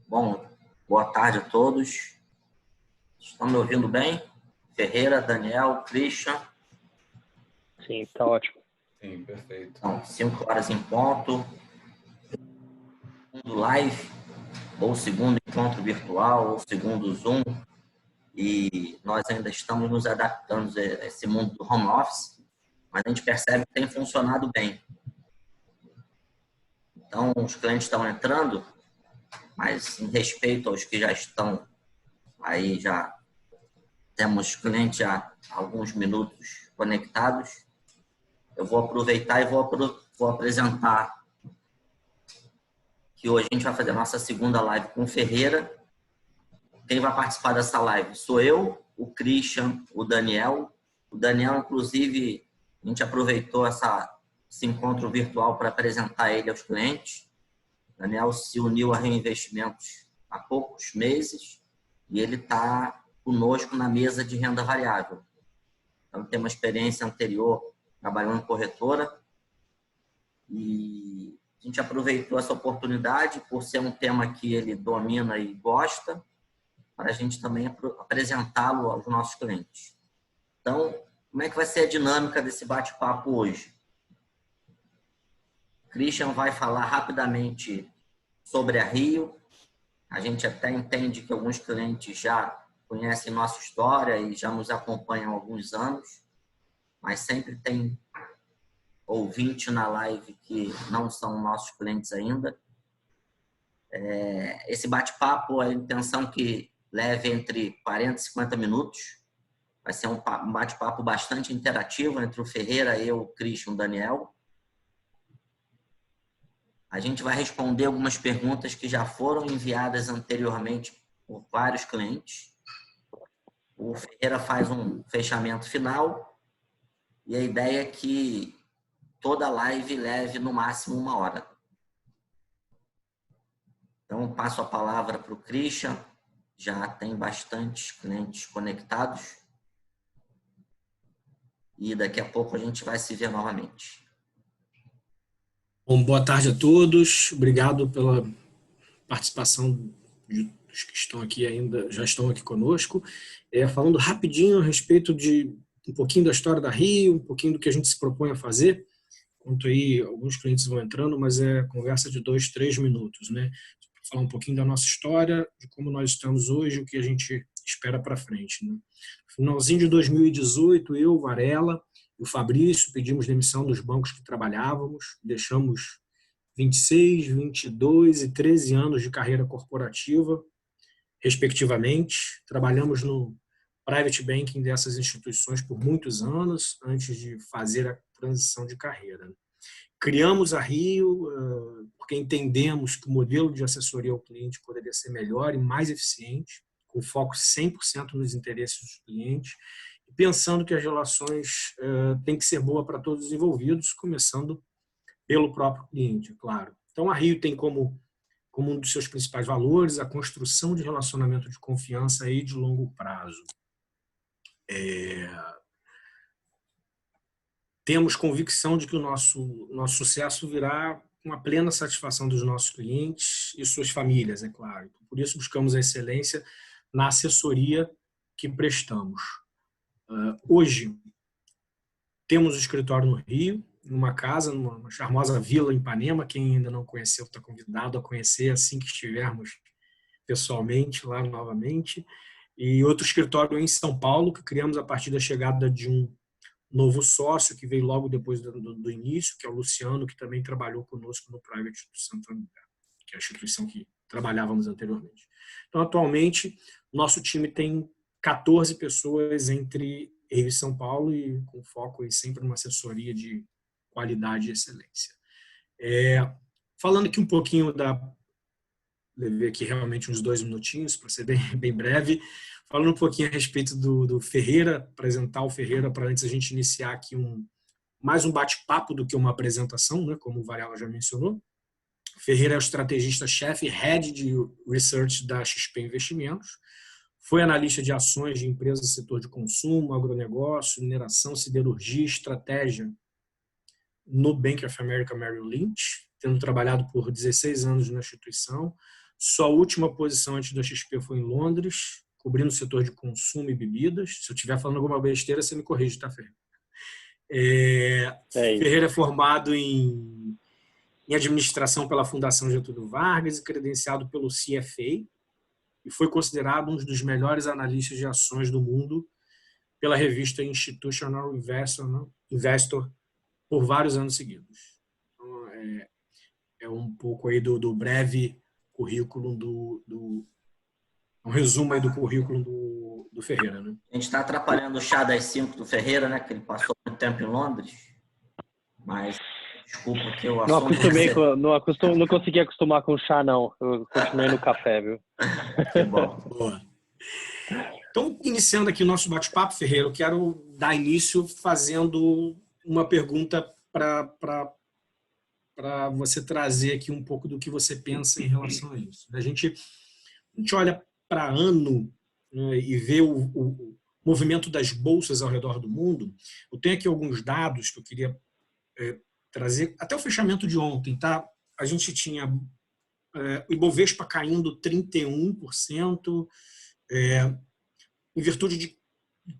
Bom, boa tarde a todos. Estão me ouvindo bem? Ferreira, Daniel, Christian? Sim, tá ótimo. Sim, perfeito. Então, 5 horas em ponto. Segundo live, ou segundo encontro virtual, ou segundo Zoom. E nós ainda estamos nos adaptando a esse mundo do home office, mas a gente percebe que tem funcionado bem. Então, os clientes estão entrando, mas em respeito aos que já estão aí, já temos clientes há alguns minutos conectados. Eu vou aproveitar e vou apresentar que hoje a gente vai fazer a nossa segunda live com o Ferreira. Quem vai participar dessa live sou eu, o Christian, o Daniel. O Daniel, inclusive, a gente aproveitou esse encontro virtual para apresentar ele aos clientes. O Daniel se uniu a Reinvestimentos há poucos meses e ele está conosco na mesa de renda variável. Então, tem uma experiência anterior trabalhando em corretora e a gente aproveitou essa oportunidade por ser um tema que ele domina e gosta, para a gente também apresentá-lo aos nossos clientes. Então, como é que vai ser a dinâmica desse bate-papo hoje? O Christian vai falar rapidamente sobre a Rio. A gente até entende que alguns clientes já conhecem nossa história e já nos acompanham há alguns anos, mas sempre tem ouvinte na live que não são nossos clientes ainda. Esse bate-papo, a intenção que leve entre 40 e 50 minutos. Vai ser um bate-papo bastante interativo entre o Ferreira, eu, o Christian e o Daniel. A gente vai responder algumas perguntas que já foram enviadas anteriormente por vários clientes. O Ferreira faz um fechamento final e a ideia é que toda live leve no máximo 1 hora. Então, passo a palavra para o Christian. Já tem bastantes clientes conectados. E daqui a pouco a gente vai se ver novamente. Bom, boa tarde a todos. Obrigado pela participação dos que estão aqui ainda, já estão aqui conosco. Falando rapidinho a respeito de um pouquinho da história da Rio, um pouquinho do que a gente se propõe a fazer. Enquanto aí alguns clientes vão entrando, mas é conversa de 2, 3 minutos, né? Para falar um pouquinho da nossa história, de como nós estamos hoje, o que a gente espera para frente, né? No finalzinho de 2018, eu, Varela e o Fabrício pedimos demissão dos bancos que trabalhávamos, deixamos 26, 22 e 13 anos de carreira corporativa, respectivamente. Trabalhamos no private banking dessas instituições por muitos anos, antes de fazer a transição de carreira. Criamos a Rio porque entendemos que o modelo de assessoria ao cliente poderia ser melhor e mais eficiente, com foco 100% nos interesses dos clientes, e pensando que as relações têm que ser boas para todos os envolvidos, começando pelo próprio cliente, claro. Então, a Rio tem como um dos seus principais valores a construção de relacionamento de confiança e de longo prazo. Temos convicção de que o nosso sucesso virá com a plena satisfação dos nossos clientes e suas famílias, é claro. Por isso, buscamos a excelência na assessoria que prestamos. Hoje, temos o escritório no Rio, numa casa, numa charmosa vila em Ipanema. Quem ainda não conheceu está convidado a conhecer assim que estivermos pessoalmente lá novamente. E outro escritório em São Paulo, que criamos a partir da chegada de um novo sócio, que veio logo depois do início, que é o Luciano, que também trabalhou conosco no Private do Santander, que é a instituição que trabalhávamos anteriormente. Então, atualmente, nosso time tem 14 pessoas entre Rio e São Paulo e com foco aí sempre numa assessoria de qualidade e excelência. Falando aqui um pouquinho levei aqui realmente uns 2 minutinhos para ser bem breve, falando um pouquinho a respeito do Ferreira, apresentar o Ferreira para antes a gente iniciar aqui mais um bate-papo do que uma apresentação, né, como o Varela já mencionou. O Ferreira é o estrategista-chefe, head de research da XP Investimentos, foi analista de ações de empresas do setor de consumo, agronegócio, mineração, siderurgia e estratégia no Bank of America Merrill Lynch, tendo trabalhado por 16 anos na instituição. Sua última posição antes da XP foi em Londres, cobrindo o setor de consumo e bebidas. Se eu estiver falando alguma besteira, você me corrige, tá, Ferreira? Ferreira é formado em administração pela Fundação Getúlio Vargas e credenciado pelo CFA, e foi considerado um dos melhores analistas de ações do mundo pela revista Institutional Investor por vários anos seguidos. Então, é um pouco aí do breve currículo um resumo aí do currículo do Ferreira, né? A gente está atrapalhando o chá das 5 do Ferreira, né? Que ele passou muito tempo em Londres. Mas desculpa que eu assumo. Não consegui acostumar com o chá, não. Eu continuei no café, viu? Que bom. Boa. Então, iniciando aqui o nosso bate-papo, Ferreira, eu quero dar início fazendo uma pergunta para você trazer aqui um pouco do que você pensa em relação a isso. A gente olha para ano, né, e vê o movimento das bolsas ao redor do mundo. Eu tenho aqui alguns dados que eu queria trazer. Até o fechamento de ontem, tá? A gente tinha o Ibovespa caindo 31%, em virtude de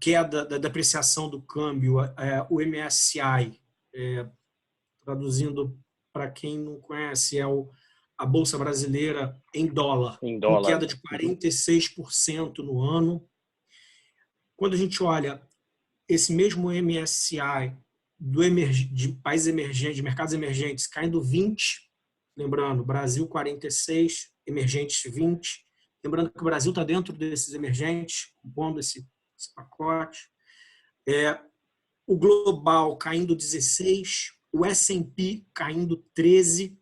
queda da depreciação do câmbio. O MSCI, traduzindo para quem não conhece, a Bolsa Brasileira em dólar, com queda de 46% no ano. Quando a gente olha esse mesmo MSCI de países emergentes, de mercados emergentes, caindo 20%, lembrando, Brasil 46%, emergentes 20%, lembrando que o Brasil está dentro desses emergentes, compondo esse pacote. O global caindo 16%, o S&P caindo 13%.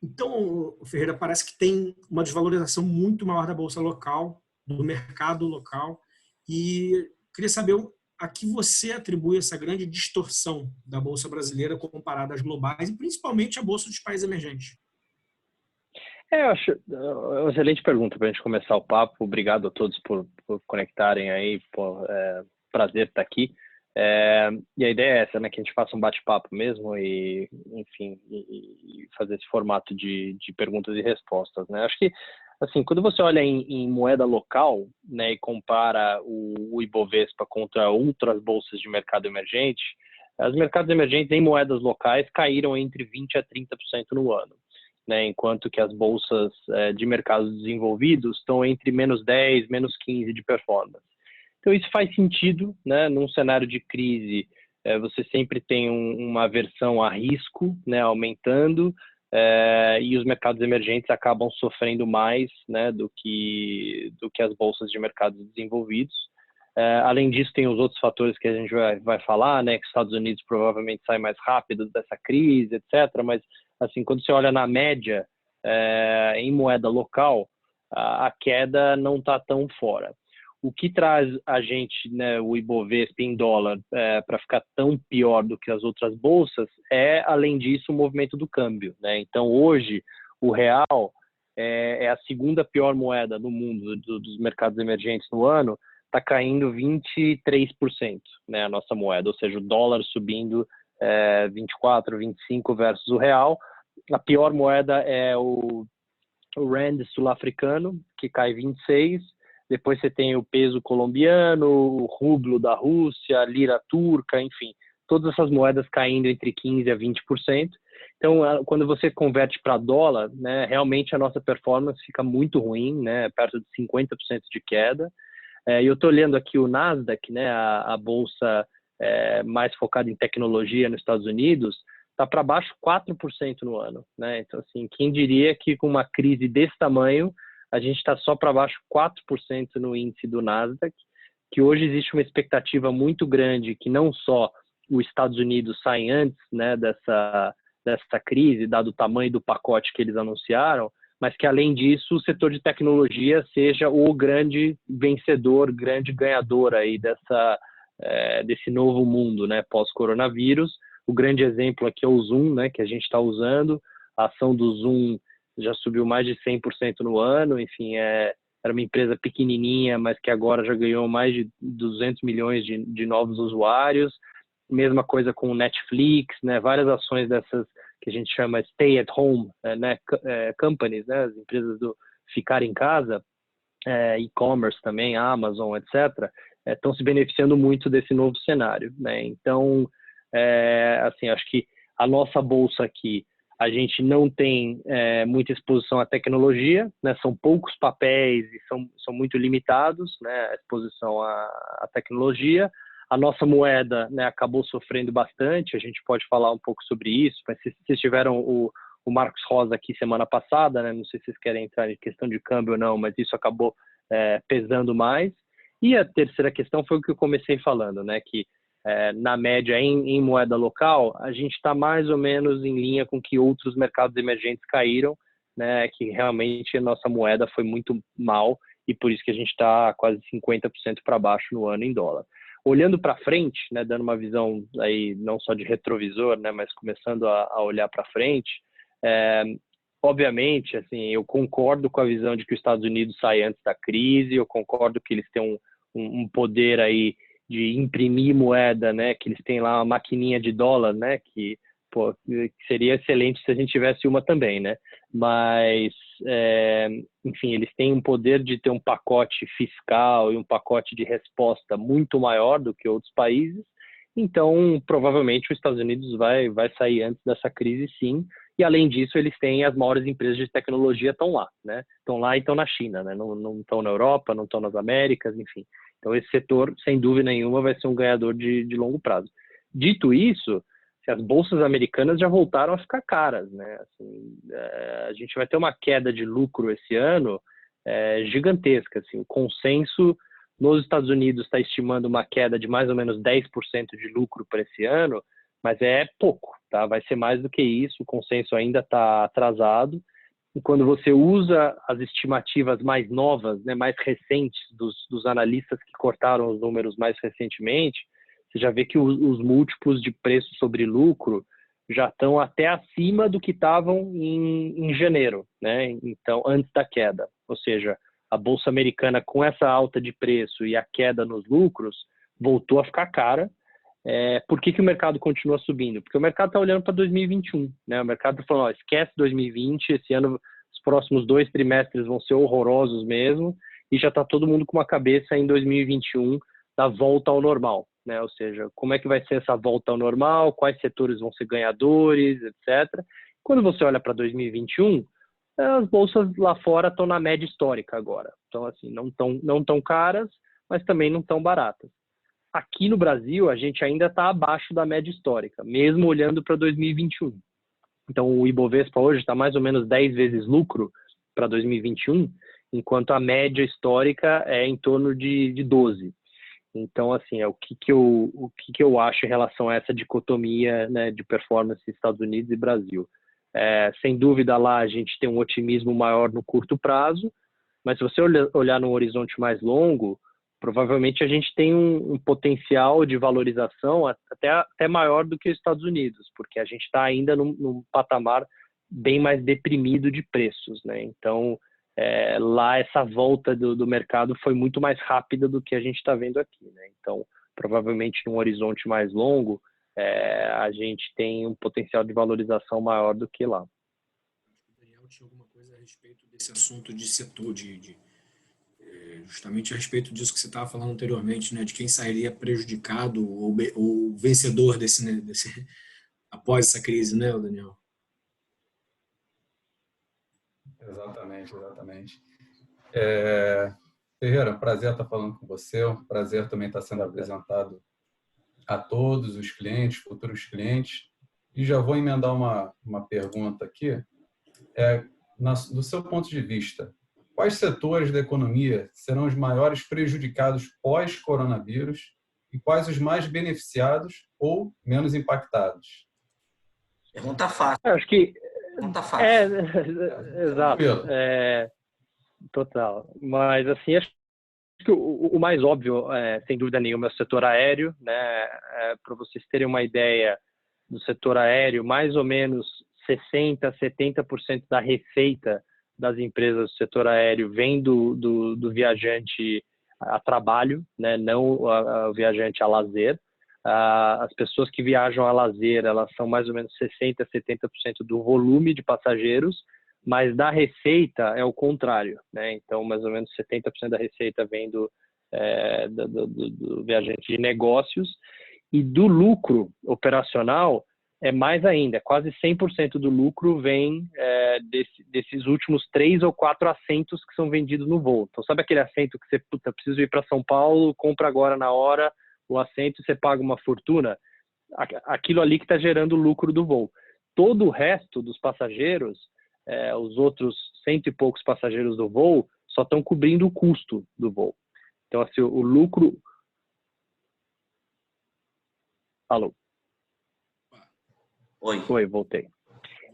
Então, Ferreira, parece que tem uma desvalorização muito maior da bolsa local, do mercado local, e queria saber a que você atribui essa grande distorção da bolsa brasileira comparada às globais e principalmente à bolsa dos países emergentes. Eu acho uma excelente pergunta para a gente começar o papo. Obrigado a todos por conectarem aí. Prazer estar aqui. E a ideia é essa, né? Que a gente faça um bate-papo mesmo e, enfim, e fazer esse formato de perguntas e respostas, né? Acho que, assim, quando você olha em moeda local, né, e compara o Ibovespa contra outras bolsas de mercado emergente, os mercados emergentes em moedas locais caíram entre 20% a 30% no ano, né, enquanto que as bolsas de mercados desenvolvidos estão entre menos 10%, menos 15% de performance. Então, isso faz sentido, né? Num cenário de crise, você sempre tem uma aversão a risco, né, aumentando, e os mercados emergentes acabam sofrendo mais, né, do que as bolsas de mercados desenvolvidos. Além disso, tem os outros fatores que a gente vai falar, né, que os Estados Unidos provavelmente saem mais rápido dessa crise, etc. Mas, assim, quando você olha na média, em moeda local, a queda não está tão fora. O que traz a gente, né, o Ibovespa em dólar, para ficar tão pior do que as outras bolsas além disso, o movimento do câmbio, né? Então, hoje, o real é a segunda pior moeda do mundo, dos mercados emergentes no ano, está caindo 23%, né, a nossa moeda, ou seja, o dólar subindo 24, 25 versus o real. A pior moeda é o rand sul-africano, que cai 26%. Depois você tem o peso colombiano, o rublo da Rússia, a lira turca, enfim, todas essas moedas caindo entre 15% a 20%. Então, quando você converte para dólar, né, realmente a nossa performance fica muito ruim, né, perto de 50% de queda. E eu estou olhando aqui o Nasdaq, né, a bolsa mais focada em tecnologia nos Estados Unidos, está para baixo 4% no ano, né? Então, assim, quem diria que com uma crise desse tamanho, a gente está só para baixo 4% no índice do Nasdaq, que hoje existe uma expectativa muito grande que não só os Estados Unidos saem antes, né, dessa crise, dado o tamanho do pacote que eles anunciaram, mas que, além disso, o setor de tecnologia seja o grande vencedor, grande ganhador aí desse novo mundo, né, pós-coronavírus. O grande exemplo aqui é o Zoom, né, que a gente está usando. A ação do Zoom já subiu mais de 100% no ano, enfim, era uma empresa pequenininha, mas que agora já ganhou mais de 200 milhões de novos usuários. Mesma coisa com o Netflix, né? Várias ações dessas que a gente chama stay at home, né, companies, né, as empresas do ficar em casa, e-commerce também, Amazon, etc., estão se beneficiando muito desse novo cenário, né? Então, assim, acho que a nossa bolsa aqui, a gente não tem muita exposição à tecnologia, né? São poucos papéis e são muito limitados, né? A exposição à tecnologia. A nossa moeda, né, acabou sofrendo bastante, a gente pode falar um pouco sobre isso, mas vocês tiveram o Marcos Rosa aqui semana passada, né? Não sei se vocês querem entrar em questão de câmbio ou não, mas isso acabou pesando mais. E a terceira questão foi o que eu comecei falando, né? Que na média em moeda local, a gente está mais ou menos em linha com que outros mercados emergentes caíram, né? Que realmente a nossa moeda foi muito mal e por isso que a gente está quase 50% para baixo no ano em dólar. Olhando para frente, né, dando uma visão aí não só de retrovisor, né, mas começando a olhar para frente, obviamente, assim, eu concordo com a visão de que os Estados Unidos saem antes da crise, eu concordo que eles têm um poder aí de imprimir moeda, né, que eles têm lá uma maquininha de dólar, né, que seria excelente se a gente tivesse uma também, né, mas, enfim, eles têm um poder de ter um pacote fiscal e um pacote de resposta muito maior do que outros países, então, provavelmente, os Estados Unidos vai sair antes dessa crise, sim. E, além disso, eles têm as maiores empresas de tecnologia estão lá, né? Estão lá e estão na China, né? Não estão na Europa, não estão nas Américas, enfim. Então, esse setor, sem dúvida nenhuma, vai ser um ganhador de longo prazo. Dito isso, as bolsas americanas já voltaram a ficar caras, né? Assim, a gente vai ter uma queda de lucro esse ano gigantesca. Assim, o consenso nos Estados Unidos está estimando uma queda de mais ou menos 10% de lucro para esse ano, mas é pouco, tá? Vai ser mais do que isso, o consenso ainda está atrasado. E quando você usa as estimativas mais novas, né, mais recentes dos analistas que cortaram os números mais recentemente, você já vê que os múltiplos de preço sobre lucro já estão até acima do que estavam em janeiro, né? Então, antes da queda. Ou seja, a Bolsa Americana, com essa alta de preço e a queda nos lucros, voltou a ficar cara. Por que o mercado continua subindo? Porque o mercado está olhando para 2021. Né? O mercado está falando, esquece 2020, esse ano, os próximos 2 trimestres vão ser horrorosos mesmo, e já está todo mundo com uma cabeça em 2021 da volta ao normal. Né? Ou seja, como é que vai ser essa volta ao normal, quais setores vão ser ganhadores, etc. Quando você olha para 2021, as bolsas lá fora estão na média histórica agora. Então, assim, não tão caras, mas também não tão baratas. Aqui no Brasil, a gente ainda está abaixo da média histórica, mesmo olhando para 2021. Então, o Ibovespa hoje está mais ou menos 10 vezes lucro para 2021, enquanto a média histórica é em torno de 12. Então, assim, o que eu acho em relação a essa dicotomia, né, de performance Estados Unidos e Brasil. Sem dúvida, lá a gente tem um otimismo maior no curto prazo, mas se você olhar num horizonte mais longo, provavelmente a gente tem um potencial de valorização até maior do que os Estados Unidos, porque a gente está ainda num patamar bem mais deprimido de preços, né? Então, lá essa volta do mercado foi muito mais rápida do que a gente está vendo aqui, né? Então, provavelmente num horizonte mais longo, a gente tem um potencial de valorização maior do que lá. O Daniel tinha alguma coisa a respeito desse assunto de setor, justamente a respeito disso que você estava falando anteriormente, né, de quem sairia prejudicado ou vencedor após essa crise, né, Daniel? Exatamente. Ferreira, prazer estar falando com você, um prazer também estar sendo apresentado a todos os clientes, futuros clientes. E já vou emendar uma pergunta aqui. Do seu ponto de vista, quais setores da economia serão os maiores prejudicados pós-coronavírus e quais os mais beneficiados ou menos impactados? Pergunta fácil. Eu acho que Pergunta fácil. Exato. Total. Mas, assim, acho que o mais óbvio, sem dúvida nenhuma, é o setor aéreo, né? Para vocês terem uma ideia do setor aéreo, mais ou menos 60%, 70% da receita das empresas do setor aéreo vem do viajante a trabalho, né? Não o viajante a lazer. as pessoas que viajam a lazer, elas são mais ou menos 60% a 70% do volume de passageiros, mas da receita é o contrário, né? Então, mais ou menos 70% da receita vem do viajante de negócios, e do lucro operacional é mais ainda, quase 100% do lucro vem desses últimos 3 ou 4 assentos que são vendidos no voo. Então, sabe aquele assento que você, preciso ir para São Paulo, compra agora na hora o assento e você paga uma fortuna? Aquilo ali que está gerando o lucro do voo. Todo o resto dos passageiros, os outros 100 e poucos passageiros do voo, só estão cobrindo o custo do voo. Então, assim, o lucro... Alô? Oi, voltei.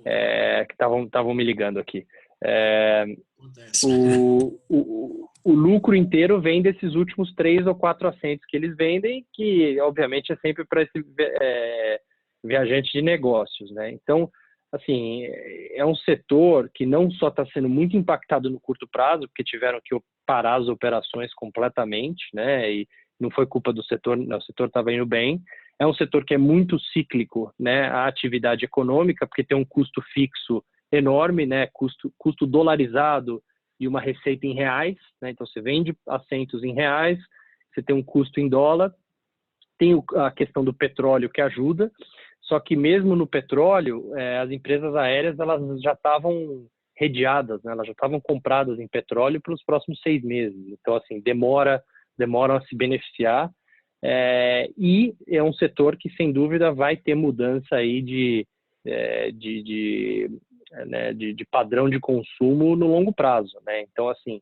Que estavam me ligando aqui. O lucro inteiro vem desses últimos 3 ou 4 assentos que eles vendem, que obviamente é sempre para esse viajante de negócios, né? Então, assim, é um setor que não só está sendo muito impactado no curto prazo, porque tiveram que parar as operações completamente, né? E não foi culpa do setor, não, o setor estava indo bem. É um setor que é muito cíclico, né? A atividade econômica, porque tem um custo fixo enorme, né? Custo dolarizado e uma receita em reais, né? Então você vende assentos em reais, você tem um custo em dólar, tem a questão do petróleo que ajuda, só que mesmo no petróleo, as empresas aéreas elas já estavam redeadas, né? Elas já estavam compradas em petróleo para os próximos 6 meses. Então, assim, demoram a se beneficiar. E é um setor que, sem dúvida, vai ter mudança aí de padrão de consumo no longo prazo, né? Então, assim,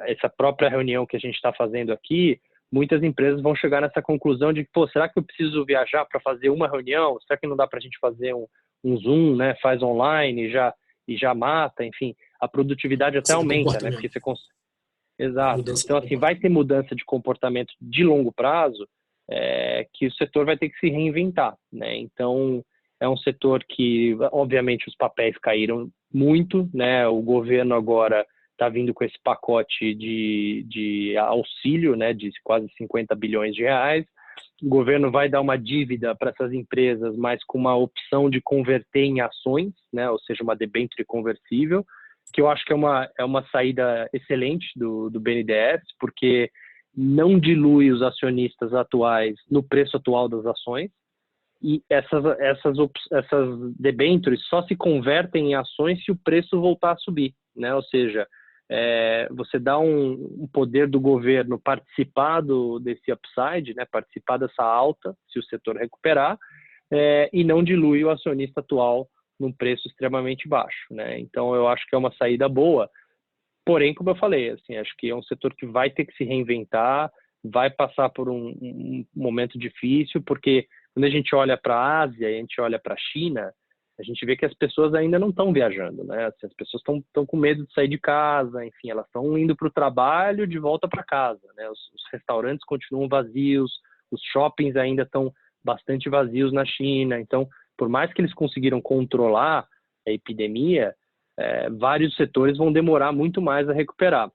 essa própria reunião que a gente está fazendo aqui, muitas empresas vão chegar nessa conclusão de que, pô, será que eu preciso viajar para fazer uma reunião? Será que não dá para a gente fazer um Zoom, né? Faz online e já mata, enfim, a produtividade até aumenta, né? Porque você consegue... Exato. Então, assim, vai ter mudança de comportamento de longo prazo, que o setor vai ter que se reinventar, né? Então, é um setor que, obviamente, os papéis caíram muito, né? O governo agora está vindo com esse pacote de auxílio, né? De quase 50 bilhões de reais. O governo vai dar uma dívida para essas empresas, mas com uma opção de converter em ações, né? Ou seja, uma debênture conversível, que eu acho que é uma saída excelente do BNDES, porque não dilui os acionistas atuais no preço atual das ações, e essas debêntures só se convertem em ações se o preço voltar a subir, né? Ou seja, você dá um poder do governo participar desse upside, né? Participar dessa alta, se o setor recuperar, e não dilui o acionista atual num preço extremamente baixo, né? Então, eu acho que é uma saída boa. Porém, como eu falei, assim, acho que é um setor que vai ter que se reinventar, vai passar por um momento difícil, porque quando a gente olha para a Ásia e a gente olha para a China, a gente vê que as pessoas ainda não estão viajando, né? Assim, as pessoas estão com medo de sair de casa, enfim, elas estão indo para o trabalho de volta para casa, né? Os restaurantes continuam vazios, os shoppings ainda estão bastante vazios na China, então, por mais que eles conseguiram controlar a epidemia, vários setores vão demorar muito mais a recuperar.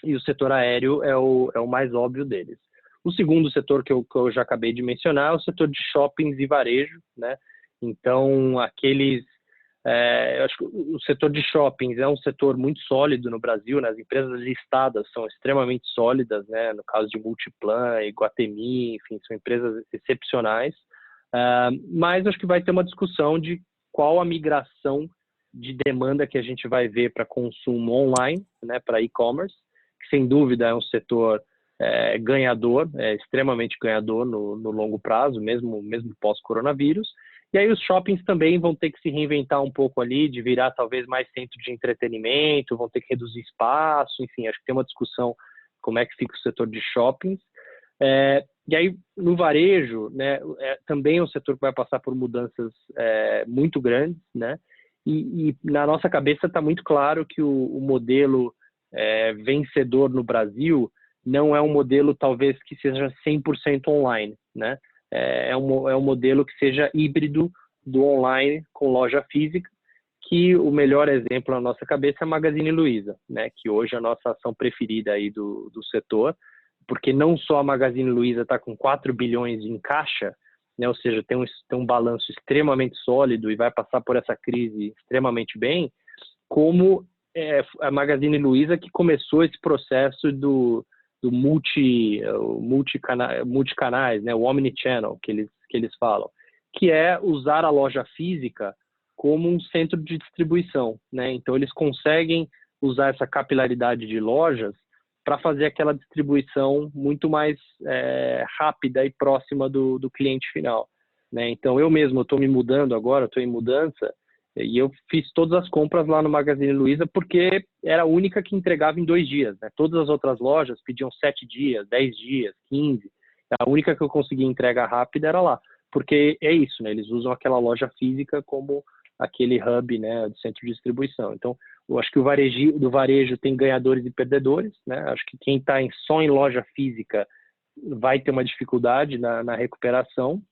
E o setor aéreo é o mais óbvio deles. O segundo setor que eu já acabei de mencionar é o setor de shoppings e varejo, né? Então, eu acho que o setor de shoppings é um setor muito sólido no Brasil, né? As empresas listadas são extremamente sólidas, né? No caso de Multiplan, Iguatemi, enfim, são empresas excepcionais. Mas acho que vai ter uma discussão de qual a migração de demanda que a gente vai ver para consumo online, né, para e-commerce, que sem dúvida é um setor ganhador, extremamente ganhador no longo prazo, mesmo pós-coronavírus. E aí os shoppings também vão ter que se reinventar um pouco ali, de virar talvez mais centro de entretenimento, vão ter que reduzir espaço, enfim, acho que tem uma discussão como é que fica o setor de shoppings. E aí, no varejo, né, também é um setor que vai passar por mudanças muito grandes, né? E na nossa cabeça está muito claro que o modelo vencedor no Brasil não é um modelo, talvez, que seja 100% online, né? É um modelo que seja híbrido do online com loja física, que o melhor exemplo na nossa cabeça é a Magazine Luiza, né? Que hoje é a nossa ação preferida aí do setor, porque não só a Magazine Luiza está com 4 bilhões em caixa, né, ou seja, tem um balanço extremamente sólido e vai passar por essa crise extremamente bem, como a Magazine Luiza que começou esse processo do multicanais, né, o omnichannel que eles falam, que é usar a loja física como um centro de distribuição, né? Então eles conseguem usar essa capilaridade de lojas para fazer aquela distribuição muito mais rápida e próxima do cliente final, né? Então eu mesmo estou me mudando agora, estou em mudança, e eu fiz todas as compras lá no Magazine Luiza porque era a única que entregava em 2 dias, né? Todas as outras lojas pediam 7 dias, 10 dias, 15. A única que eu conseguia entrega rápida era lá, porque é isso, né? Eles usam aquela loja física como aquele hub, né, do centro de distribuição. Então, eu acho que do varejo tem ganhadores e perdedores, né? Acho que quem está só em loja física vai ter uma dificuldade na recuperação,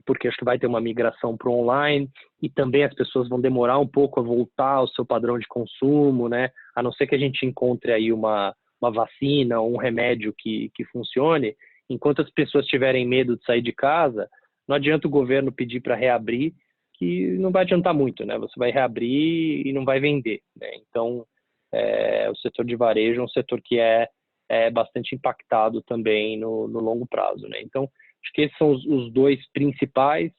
porque acho que vai ter uma migração para o online e também as pessoas vão demorar um pouco a voltar ao seu padrão de consumo, né? A não ser que a gente encontre aí uma vacina ou um remédio que funcione. Enquanto as pessoas tiverem medo de sair de casa, não adianta o governo pedir para reabrir, que não vai adiantar muito, né? Você vai reabrir e não vai vender, né? Então, o setor de varejo é um setor que é bastante impactado também no longo prazo, né? Então, acho que esses são os 2 principais.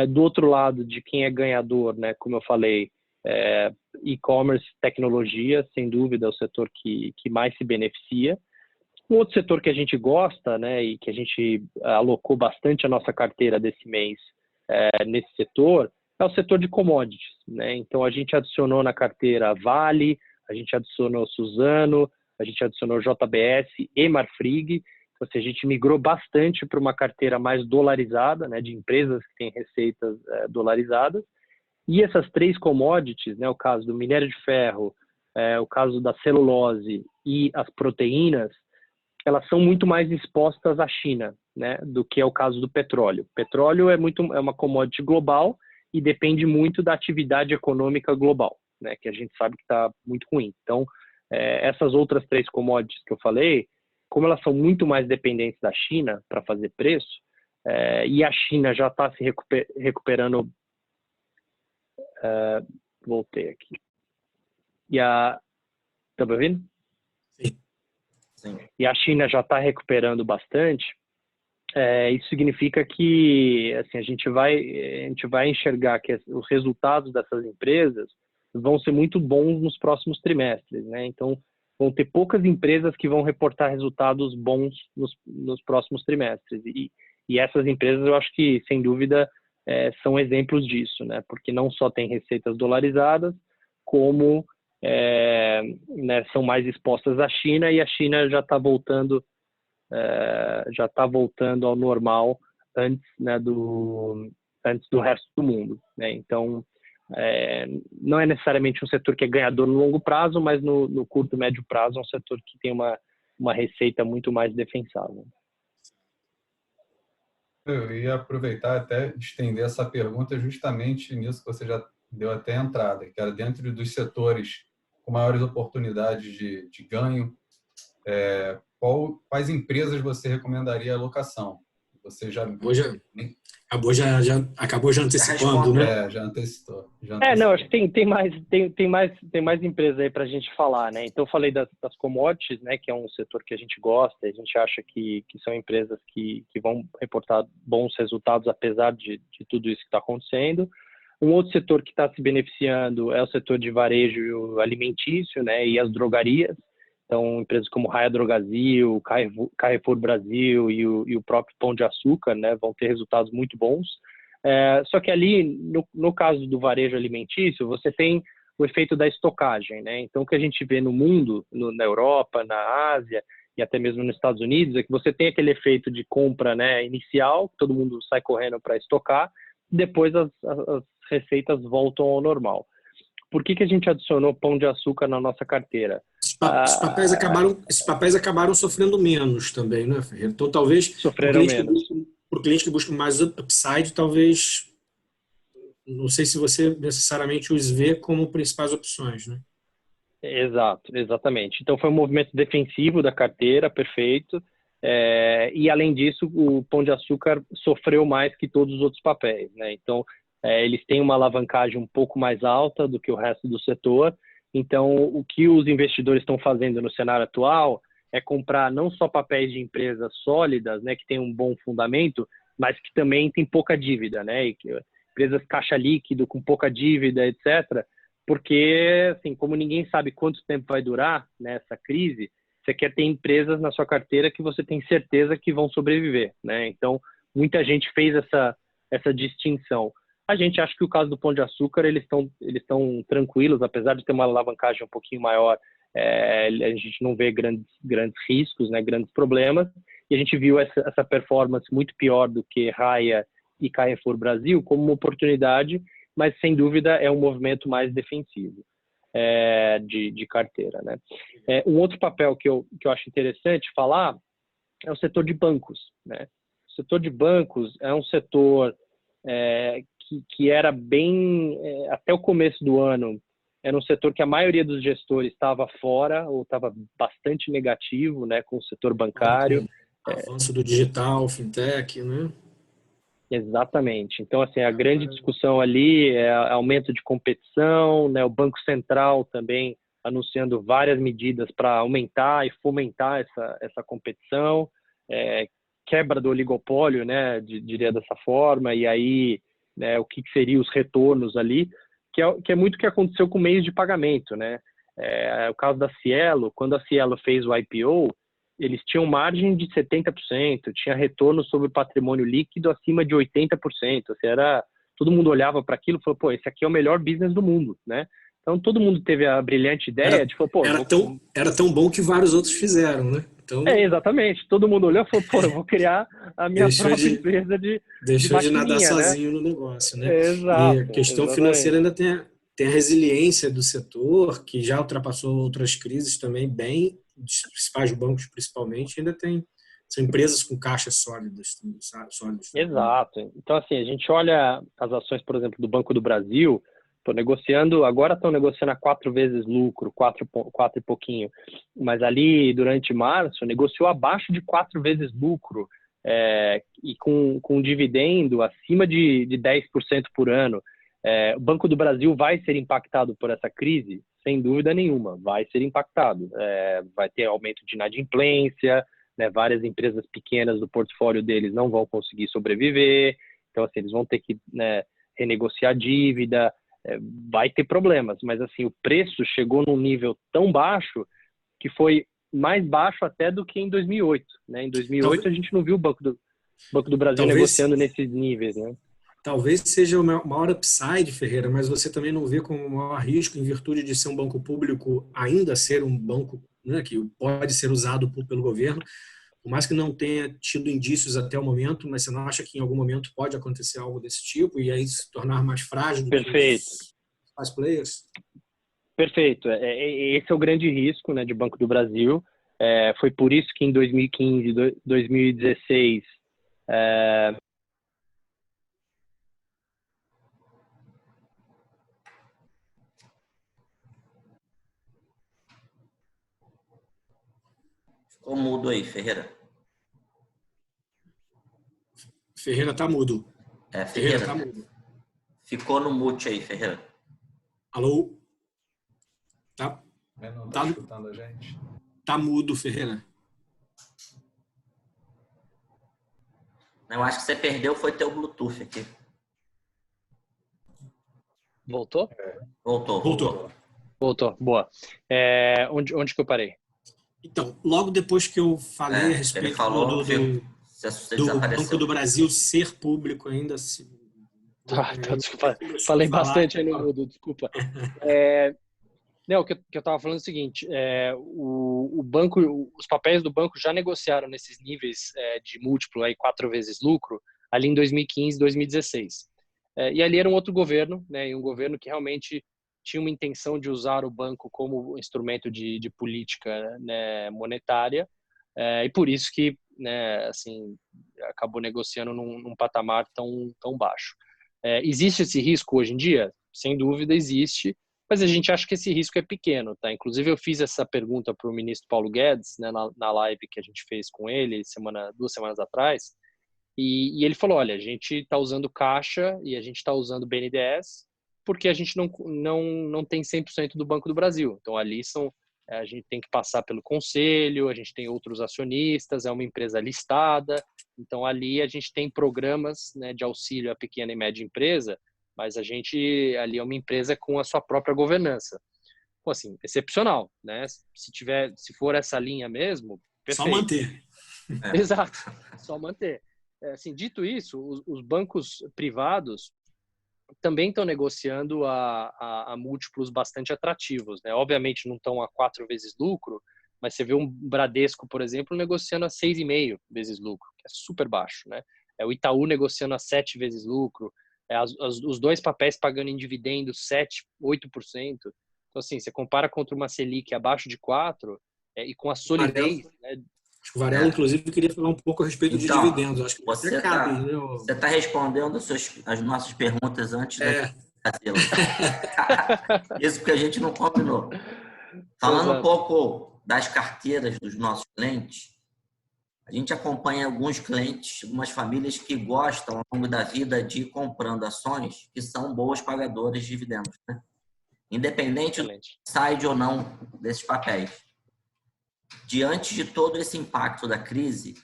Do outro lado, de quem é ganhador, né? Como eu falei, e-commerce, tecnologia, sem dúvida, é o setor que mais se beneficia. Um outro setor que a gente gosta, né, e que a gente alocou bastante a nossa carteira desse mês nesse setor, é o setor de commodities, né? Então, a gente adicionou na carteira Vale, a gente adicionou Suzano, a gente adicionou JBS e Marfrig. Então, assim, a gente migrou bastante para uma carteira mais dolarizada, né, de empresas que têm receitas dolarizadas. E essas 3 commodities, né, o caso do minério de ferro, o caso da celulose e as proteínas, elas são muito mais expostas à China, né, do que é o caso do petróleo. O petróleo é uma commodity global e depende muito da atividade econômica global, né, que a gente sabe que está muito ruim. Então, essas outras 3 commodities que eu falei, como elas são muito mais dependentes da China para fazer preço, e a China já está se recuperando. Voltei aqui. Tá me ouvindo? Sim. Sim. E a China já está recuperando bastante. Isso significa que assim, a gente vai enxergar que os resultados dessas empresas vão ser muito bons nos próximos trimestres, né? Então, vão ter poucas empresas que vão reportar resultados bons nos próximos trimestres. E essas empresas, eu acho que, sem dúvida, são exemplos disso, né? Porque não só tem receitas dolarizadas, como né, são mais expostas à China, e a China já está voltando ao normal antes, né, antes do resto do mundo, né? Então, não é necessariamente um setor que é ganhador no longo prazo, mas no curto e médio prazo é um setor que tem uma receita muito mais defensável. Eu ia aproveitar até estender essa pergunta justamente nisso que você já deu até a entrada, que era dentro dos setores com maiores oportunidades de ganho, quais empresas você recomendaria a alocação? Você já acabou já antecipando, né? Já antecipou. Não, acho que tem mais empresas aí para a gente falar, né? Então, eu falei das commodities, né? Que é um setor que a gente gosta, a gente acha que são empresas que vão reportar bons resultados, apesar de tudo isso que está acontecendo. Um outro setor que está se beneficiando é o setor de varejo alimentício, né? E as drogarias. Então, empresas como Raia Drogasil, Carrefour Brasil e o próprio Pão de Açúcar, né, vão ter resultados muito bons. Só que ali, no caso do varejo alimentício, você tem o efeito da estocagem, né? Então, o que a gente vê no mundo, na Europa, na Ásia e até mesmo nos Estados Unidos, é que você tem aquele efeito de compra, né, inicial, todo mundo sai correndo para estocar, e depois as receitas voltam ao normal. Por que a gente adicionou Pão de Açúcar na nossa carteira? Esses papéis acabaram sofrendo menos também, né, Ferreira? Então, talvez sofreram menos. Para o cliente que busca mais upside, talvez, não sei se você necessariamente os vê como principais opções, né? Exatamente. Então, foi um movimento defensivo da carteira, perfeito. E, além disso, o Pão de Açúcar sofreu mais que todos os outros papéis, né? Então, eles têm uma alavancagem um pouco mais alta do que o resto do setor. Então, o que os investidores estão fazendo no cenário atual é comprar não só papéis de empresas sólidas, né, que têm um bom fundamento, mas que também têm pouca dívida, né? Empresas caixa líquido, com pouca dívida, etc. Porque, assim, como ninguém sabe quanto tempo vai durar, né, essa crise, você quer ter empresas na sua carteira que você tem certeza que vão sobreviver, né? Então, muita gente fez essa distinção. A gente acha que o caso do Pão de Açúcar, eles estão tranquilos, apesar de ter uma alavancagem um pouquinho maior, a gente não vê grandes riscos, né, grandes problemas, e a gente viu essa performance muito pior do que Raia e Carrefour Brasil como uma oportunidade, mas sem dúvida é um movimento mais defensivo de carteira, né? Um outro papel que eu acho interessante falar é o setor de bancos, né? O setor de bancos é um setor que era bem, até o começo do ano, era um setor que a maioria dos gestores estava fora ou estava bastante negativo, né, com o setor bancário. Avanço do digital, fintech, né? Exatamente. Então, assim, a grande discussão ali é aumento de competição, né, o Banco Central também anunciando várias medidas para aumentar e fomentar essa competição, quebra do oligopólio, né, diria dessa forma, e aí, né, o que seriam os retornos ali, que é muito o que aconteceu com meios de pagamento, né? O caso da Cielo, quando a Cielo fez o IPO, eles tinham margem de 70%, tinha retorno sobre o patrimônio líquido acima de 80%. Assim, todo mundo olhava para aquilo e falou, pô, esse aqui é o melhor business do mundo, né? Então, todo mundo teve a brilhante ideia de, pô... Era tão bom que vários outros fizeram, né? Então, exatamente. Todo mundo olhou e falou, pô, eu vou criar a minha própria empresa de Deixou de nadar maquininha, sozinho, né? no negócio, né? Exato. E a questão exatamente. financeira ainda tem a resiliência do setor, que já ultrapassou outras crises também bem, dos principais bancos principalmente, ainda são empresas com caixas sólidas. Exato. Então, assim, a gente olha as ações, por exemplo, do Banco do Brasil, agora estão negociando a 4 vezes lucro, 4 e pouquinho, mas ali durante março negociou abaixo de 4 vezes lucro, e com dividendo acima de 10% por ano. O Banco do Brasil vai ser impactado por essa crise? Sem dúvida nenhuma, vai ser impactado. Vai ter aumento de inadimplência, né, várias empresas pequenas do portfólio deles não vão conseguir sobreviver, então, assim, eles vão ter que, né, renegociar dívida, vai ter problemas, mas assim, o preço chegou num nível tão baixo que foi mais baixo até do que em 2008, né? Em 2008 a gente não viu o Banco do Brasil negociando nesses níveis, né? Talvez seja o maior upside, Ferreira, mas você também não vê como o maior risco em virtude de ser um banco público, ainda ser um banco, né, que pode ser usado pelo governo, por mais que não tenha tido indícios até o momento, mas você não acha que em algum momento pode acontecer algo desse tipo e aí se tornar mais frágil do que os players? Perfeito. Esse é o grande risco, né, de Banco do Brasil. Foi por isso que em 2015, 2016, Ficou mudo aí, Ferreira. Ferreira tá mudo. Ferreira tá mudo. Ficou no mute aí, Ferreira. Alô? Não tá escutando a gente? Tá mudo, Ferreira. Eu acho que você perdeu, foi teu Bluetooth aqui. Voltou? Voltou. Boa. Onde que eu parei? Então, logo depois que eu falei a respeito do Banco do Brasil ser público ainda. Desculpa. Falei bastante aí no mudo, desculpa. Não, o que eu estava falando é o seguinte, o banco, os papéis do banco já negociaram nesses níveis de múltiplo, aí 4 vezes lucro, ali em 2015, 2016. E ali era um outro governo, né, e um governo que realmente tinha uma intenção de usar o banco como instrumento de política, né, monetária, e por isso que, né, assim, acabou negociando num patamar tão baixo. Existe esse risco hoje em dia? Sem dúvida existe. mas a gente acha que esse risco é pequeno, tá? Inclusive eu fiz essa pergunta para o ministro Paulo Guedes, né, na live que a gente fez com ele 2 semanas atrás, e ele falou, olha, a gente está usando Caixa e a gente está usando BNDES porque a gente não tem 100% do Banco do Brasil. Então ali a gente tem que passar pelo conselho, a gente tem outros acionistas, é uma empresa listada, então ali a gente tem programas, né, de auxílio à pequena e média empresa, mas a gente ali é uma empresa com a sua própria governança. Então, assim, excepcional, né? Se for essa linha mesmo, Só perfeito. manter. Exato, só manter. Assim, dito isso, os bancos privados também estão negociando a múltiplos bastante atrativos, né? Obviamente não estão a 4 vezes lucro, mas você vê um Bradesco, por exemplo, negociando a 6,5 vezes lucro, que é super baixo, né? O Itaú negociando a 7 vezes lucro, os dois papéis pagando em dividendos 7, 8%. Então, assim, você compara contra uma Selic abaixo de 4, e com a solidez, né? Acho que o Varela, inclusive, queria falar um pouco a respeito de Então, dividendos. Acho que você até cabe, está né? respondendo as nossas perguntas antes da gente fazê-las. Isso porque a gente não combinou. Falando Exato. um pouco das carteiras dos nossos clientes, a gente acompanha alguns clientes, algumas famílias que gostam, ao longo da vida, de ir comprando ações que são boas pagadoras de dividendos, né? Independente do side ou não desses papéis. Diante de todo esse impacto da crise,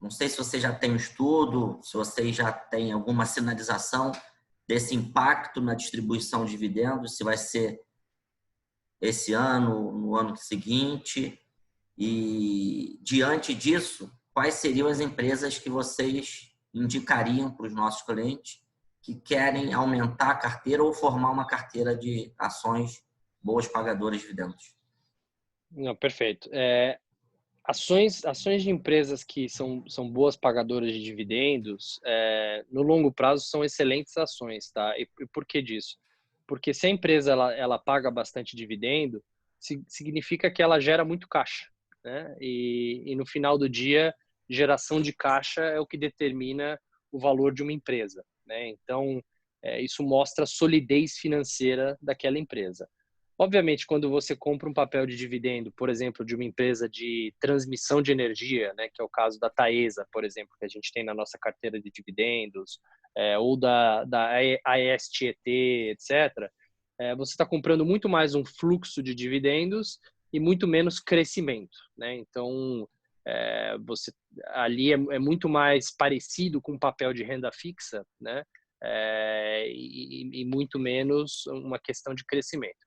não sei se você já tem um estudo, se você já tem alguma sinalização desse impacto na distribuição de dividendos, se vai ser esse ano, no ano seguinte. E, diante disso, quais seriam as empresas que vocês indicariam para os nossos clientes que querem aumentar a carteira ou formar uma carteira de ações boas pagadoras de dividendos? Não, perfeito. Ações de empresas que são boas pagadoras de dividendos, no longo prazo são excelentes ações, tá? E por que disso? Porque se a empresa ela paga bastante dividendo, significa que ela gera muito caixa, né? E no final do dia, geração de caixa é o que determina o valor de uma empresa, né? Então, isso mostra a solidez financeira daquela empresa. Obviamente, quando você compra um papel de dividendo, por exemplo, de uma empresa de transmissão de energia, né, que é o caso da Taesa, por exemplo, que a gente tem na nossa carteira de dividendos, ou da AES-Tietê, etc., você está comprando muito mais um fluxo de dividendos e muito menos crescimento, né? Então, você ali é muito mais parecido com um papel de renda fixa, né? E muito menos uma questão de crescimento.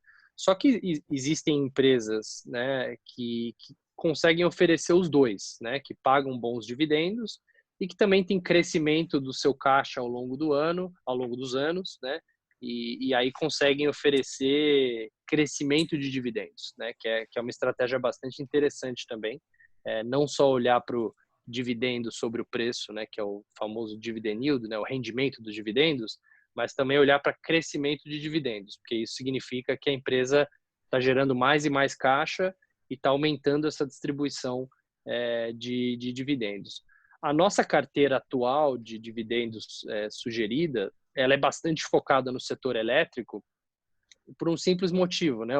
Só que existem empresas, né, que conseguem oferecer os dois, né, que pagam bons dividendos e que também tem crescimento do seu caixa ao longo dos anos, né, e aí conseguem oferecer crescimento de dividendos, né, que é uma estratégia bastante interessante também. Não só olhar para o dividendo sobre o preço, né, que é o famoso dividend yield, né, o rendimento dos dividendos, mas também olhar para crescimento de dividendos, porque isso significa que a empresa está gerando mais e mais caixa e está aumentando essa distribuição de dividendos. A nossa carteira atual de dividendos sugerida, ela é bastante focada no setor elétrico por um simples motivo, né?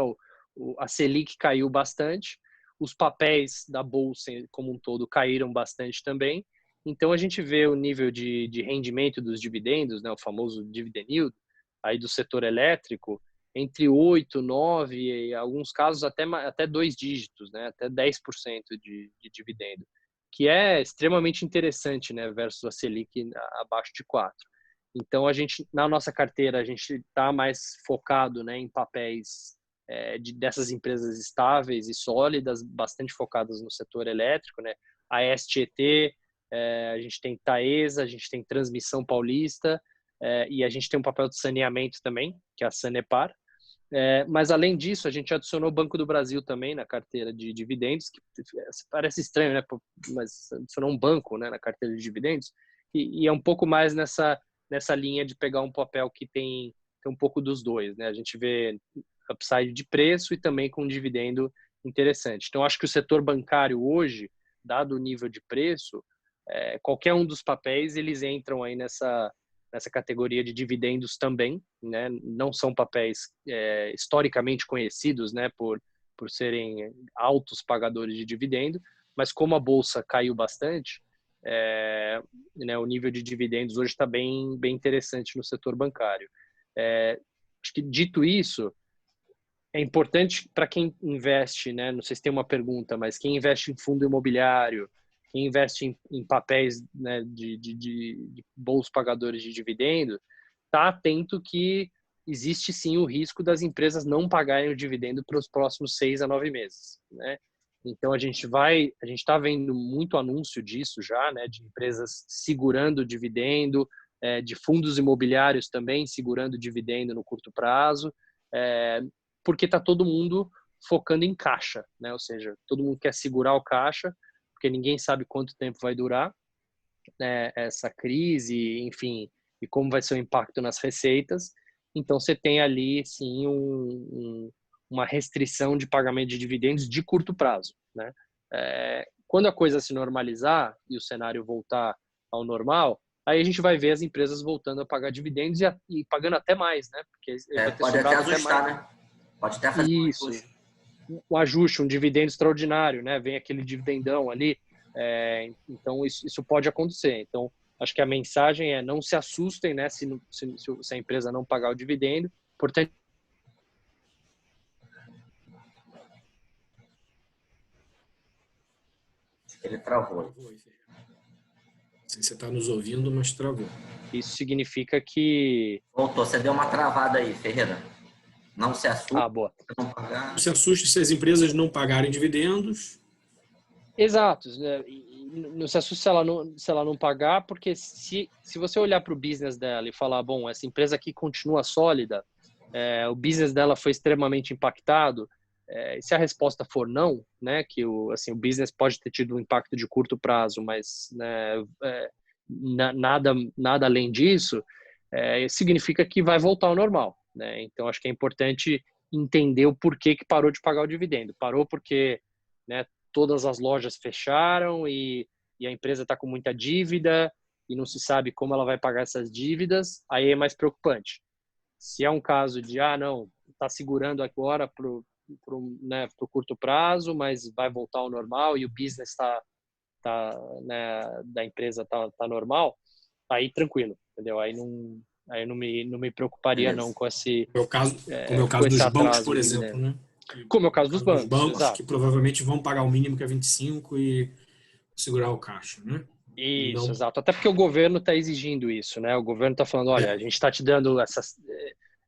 A Selic caiu bastante, os papéis da bolsa como um todo caíram bastante também. Então a gente vê o nível de rendimento dos dividendos, né, o famoso dividend yield, aí do setor elétrico, entre 8, 9 e em alguns casos até 2 dígitos, né, até 10% de dividendo, que é extremamente interessante, né, versus a Selic abaixo de 4. Então a gente, na nossa carteira, a gente está mais focado, né, em papéis dessas empresas estáveis e sólidas, bastante focadas no setor elétrico, né? A STT, a gente tem Taesa, a gente tem Transmissão Paulista, e a gente tem um papel de saneamento também, que é a Sanepar. Mas, além disso, a gente adicionou o Banco do Brasil também na carteira de dividendos, que parece estranho, né? Mas adicionou um banco, né, na carteira de dividendos, e é um pouco mais nessa linha de pegar um papel que tem um pouco dos dois, né? A gente vê upside de preço e também com um dividendo interessante. Então, acho que o setor bancário hoje, dado o nível de preço, qualquer um dos papéis, eles entram aí nessa categoria de dividendos também, né? Não são papéis historicamente conhecidos, né, por serem altos pagadores de dividendo, mas como a bolsa caiu bastante, né, o nível de dividendos hoje está bem interessante no setor bancário. Acho que dito isso, é importante para quem investe, né? Não sei se tem uma pergunta, mas quem investe em fundo imobiliário, quem investe em papéis, né, de bons pagadores de dividendo, tá atento que existe sim o risco das empresas não pagarem o dividendo para os próximos 6 a 9 meses, né? Então a gente está vendo muito anúncio disso já, né? De empresas segurando o dividendo, de fundos imobiliários também segurando o dividendo no curto prazo. Porque está todo mundo focando em caixa, né? Ou seja, todo mundo quer segurar o caixa, porque ninguém sabe quanto tempo vai durar, né, essa crise, enfim, e como vai ser o impacto nas receitas. Então, você tem ali, sim, uma restrição de pagamento de dividendos de curto prazo, né? Quando a coisa se normalizar e o cenário voltar ao normal, aí a gente vai ver as empresas voltando a pagar dividendos e pagando até mais, né? Porque vai ter Pode até sobrado até ajustar, mais. né? Pode até fazer Isso, um ajuste, um dividendo extraordinário, né? Vem aquele dividendão ali. Então, isso pode acontecer. Então, acho que a mensagem é não se assustem, né? Se a empresa não pagar o dividendo. Portanto, ele travou. Não sei se você está nos ouvindo, mas travou. isso significa que... Voltou, você deu uma travada aí, Ferreira. Não se assuste. boa. Não pagar. Não se assuste se as empresas não pagarem dividendos. Exato. Né? Não se assuste se ela não pagar, porque se você olhar para o business dela e falar, bom, essa empresa aqui continua sólida, o business dela foi extremamente impactado, e se a resposta for não, né, que o business pode ter tido um impacto de curto prazo, mas, né, nada além disso, significa que vai voltar ao normal, né? Então, acho que é importante entender o porquê que parou de pagar o dividendo. Parou porque, né, todas as lojas fecharam e a empresa está com muita dívida e não se sabe como ela vai pagar essas dívidas, aí é mais preocupante. Se é um caso de, não, está segurando agora pro curto prazo, mas vai voltar ao normal e o business né, da empresa tá normal, aí tranquilo, entendeu? Aí não me preocuparia não com Como é o caso esse dos bancos, atraso por de exemplo, dividendo. né? Como é o caso dos Dos bancos, bancos, que exato. provavelmente vão pagar o mínimo, que é 25, e segurar o caixa, né? Isso, Não, exato. Até porque o governo está exigindo isso, né? O governo está falando, olha, a gente está te dando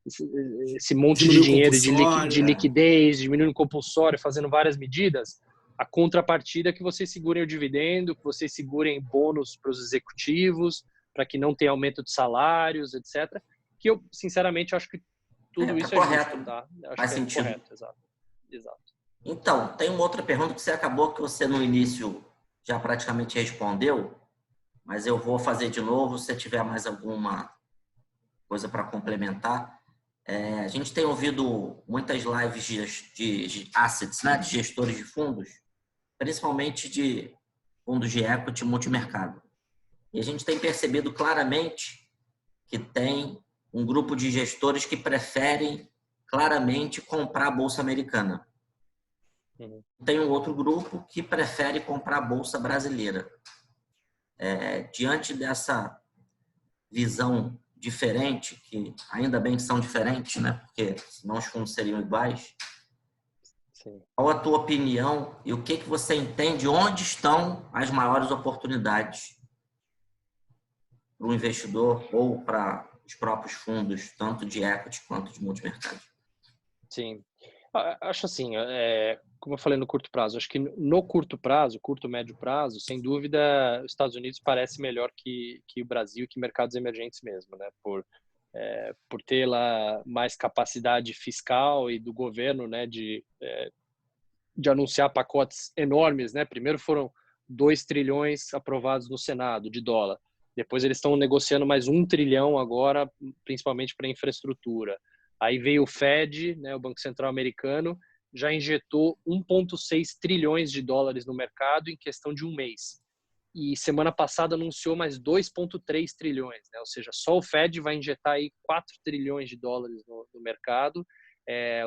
esse monte de diminuir o dinheiro compulsório. de liquidez, diminuindo o compulsório, fazendo várias medidas. A contrapartida é que vocês segurem o dividendo, que vocês segurem bônus para os executivos, para que não tenha aumento de salários, etc. Que eu, sinceramente, acho que tudo isso é correto. justo, tá? Acho Faz que sentido. Correto, exato. Então, tem uma outra pergunta que você acabou que você no início já praticamente respondeu, mas eu vou fazer de novo se tiver mais alguma coisa para complementar. A gente tem ouvido muitas lives de assets, né, de gestores de fundos, principalmente de fundos de equity multimercado. E a gente tem percebido claramente que tem um grupo de gestores que preferem claramente comprar a Bolsa Americana. Tem um outro grupo que prefere comprar a Bolsa Brasileira. Diante dessa visão diferente, que ainda bem que são diferentes, né? Porque senão os fundos seriam iguais. Sim. Qual a tua opinião e o que você entende? Onde estão as maiores oportunidades para o investidor ou para os próprios fundos, tanto de equity quanto de multimercado? Sim. Acho assim, como eu falei no curto prazo, acho que no curto prazo, curto, médio prazo, sem dúvida, os Estados Unidos parece melhor que o Brasil, que mercados emergentes mesmo, né? Por ter lá mais capacidade fiscal e do governo, né, de anunciar pacotes enormes, né? Primeiro foram 2 trilhões aprovados no Senado de dólar. Depois eles estão negociando mais 1 trilhão agora, principalmente para infraestrutura. Aí veio o Fed, né, o Banco Central Americano, já injetou 1,6 trilhões de dólares no mercado em questão de um mês. e semana passada anunciou mais 2,3 trilhões, né? Ou seja, só o Fed vai injetar aí 4 trilhões de dólares no mercado.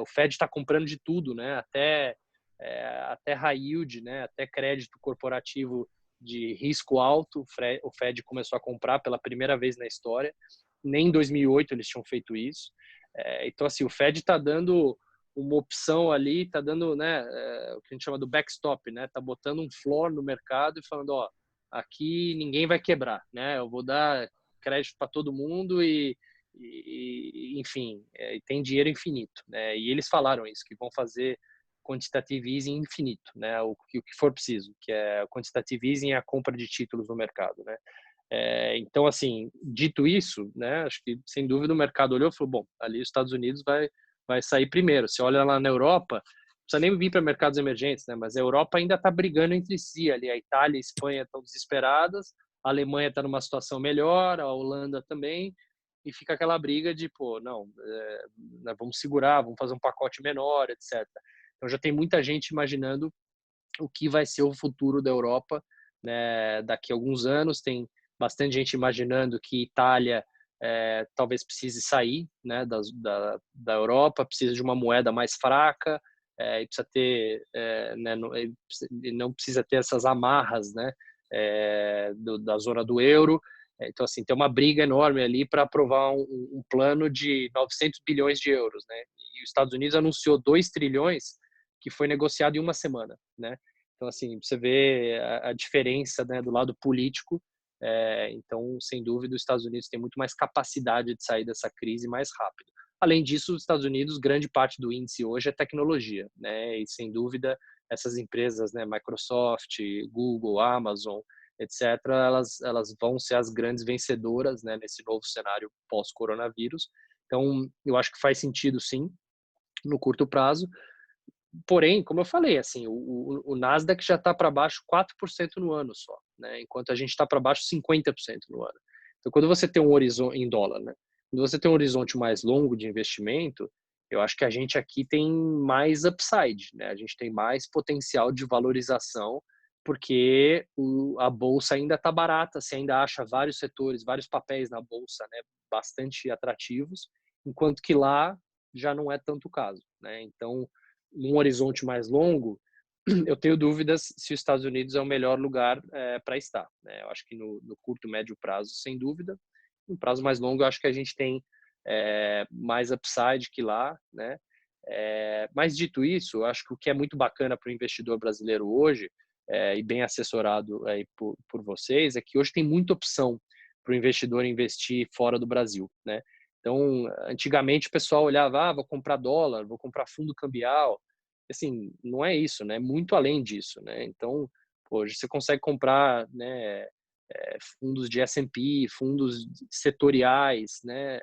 O Fed está comprando de tudo, né? Até high yield, né? Até crédito corporativo de risco alto, o Fed começou a comprar pela primeira vez na história. Nem em 2008 eles tinham feito isso. Então, assim, o Fed está dando uma opção ali, está dando, né, o que a gente chama do backstop, né? Está botando um floor no mercado e falando, ó, aqui ninguém vai quebrar, né? Eu vou dar crédito para todo mundo enfim, tem dinheiro infinito, né? E eles falaram isso, que vão fazer quantitative easing infinito, né? O que for preciso, que é quantitative easing é a compra de títulos no mercado, né? Então, assim, dito isso, né? Acho que sem dúvida o mercado olhou e falou, bom, ali os Estados Unidos vai sair primeiro. Você olha lá na Europa, não precisa nem vir para mercados emergentes, né? Mas a Europa ainda está brigando entre si. Ali a Itália e a Espanha estão desesperadas, a Alemanha está numa situação melhor, a Holanda também, e fica aquela briga de, pô, não, vamos segurar, vamos fazer um pacote menor, etc. Então já tem muita gente imaginando o que vai ser o futuro da Europa, né, daqui a alguns anos. Tem bastante gente imaginando que Itália talvez precise sair, né, da Europa, precisa de uma moeda mais fraca, e precisa ter, né, não precisa ter essas amarras, né, da zona do euro. Então, assim, tem uma briga enorme ali para aprovar um plano de 900 bilhões de euros, né? E os Estados Unidos anunciou 2 trilhões que foi negociado em uma semana, né? Então, assim, você vê a diferença, né, do lado político. Então, sem dúvida, os Estados Unidos têm muito mais capacidade de sair dessa crise mais rápido. Além disso, os Estados Unidos, grande parte do índice hoje é tecnologia, né? E, sem dúvida, essas empresas, né, Microsoft, Google, Amazon, etc., elas vão ser as grandes vencedoras, né, nesse novo cenário pós-coronavírus. Então, eu acho que faz sentido, sim, no curto prazo. Porém, como eu falei, assim, o Nasdaq já está para baixo 4% no ano só, né? Enquanto a gente está para baixo 50% no ano. Então, quando você tem um horizonte em dólar, né? Quando você tem um horizonte mais longo de investimento, eu acho que a gente aqui tem mais upside, né? A gente tem mais potencial de valorização, porque a bolsa ainda está barata, você ainda acha vários setores, vários papéis na bolsa, né, bastante atrativos, enquanto que lá já não é tanto o caso, né? Então, num horizonte mais longo, eu tenho dúvidas se os Estados Unidos é o melhor lugar para estar, né? Eu acho que no curto, médio prazo, sem dúvida. No prazo mais longo, eu acho que a gente tem mais upside que lá, né? Mas dito isso, eu acho que o que é muito bacana para o investidor brasileiro hoje, e bem assessorado aí por vocês, é que hoje tem muita opção para o investidor investir fora do Brasil, né? Então, antigamente o pessoal olhava, vou comprar dólar, vou comprar fundo cambial. Assim, não é isso, né? Muito além disso, né? Então, hoje você consegue comprar, né, fundos de S&P, fundos setoriais, né,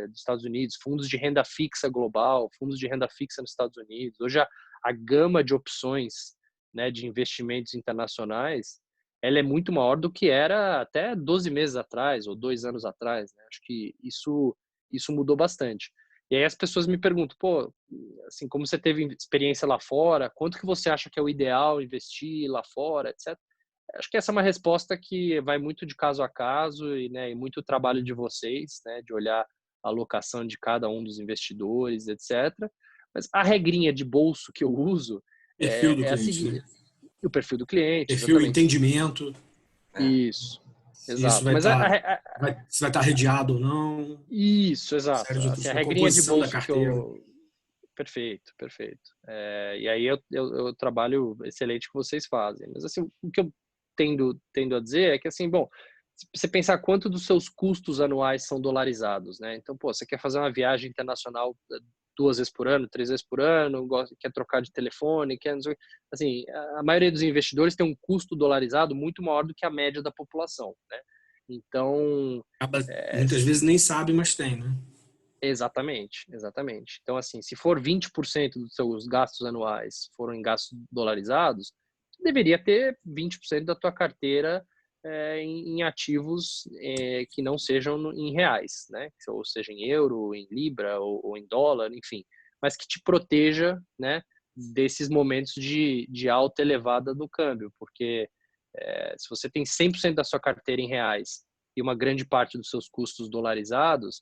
dos Estados Unidos, fundos de renda fixa global, fundos de renda fixa nos Estados Unidos. Hoje a gama de opções, né, de investimentos internacionais, ela é muito maior do que era até 12 meses atrás ou 2 anos atrás, né? Acho que isso mudou bastante. E aí as pessoas me perguntam, pô, assim, como você teve experiência lá fora, quanto que você acha que é o ideal investir lá fora, etc. Acho que essa é uma resposta que vai muito de caso a caso e, né, e muito trabalho de vocês, né, de olhar a alocação de cada um dos investidores, etc. Mas a regrinha de bolso que eu uso Perfil do é a cliente, seguinte, né? o perfil do cliente, Perfil, exatamente. entendimento, Isso, se isso exato. Mas se vai estar redeado ou não, isso, uma exato. série de Assim, outros, a a regrinha de composição da bolso que carteira. eu perfeito, perfeito. E aí eu trabalho excelente que vocês fazem. Mas assim, o que eu tendo a dizer é que assim, bom, se você pensar quanto dos seus custos anuais são dolarizados, né? Então, pô, você quer fazer uma viagem internacional 2 vezes por ano, 3 vezes por ano, quer trocar de telefone, quer, assim, a maioria dos investidores tem um custo dolarizado muito maior do que a média da população, né? Então, Muitas vezes nem sabe, mas tem, né? exatamente, exatamente. Então, assim, se for 20% dos seus gastos anuais foram em gastos dolarizados, você deveria ter 20% da tua carteira em ativos que não sejam em reais, né? Ou seja, em euro, em libra ou em dólar, enfim, mas que te proteja, né, desses momentos de alta elevada do câmbio, porque Se você tem 100% da sua carteira em reais e uma grande parte dos seus custos dolarizados,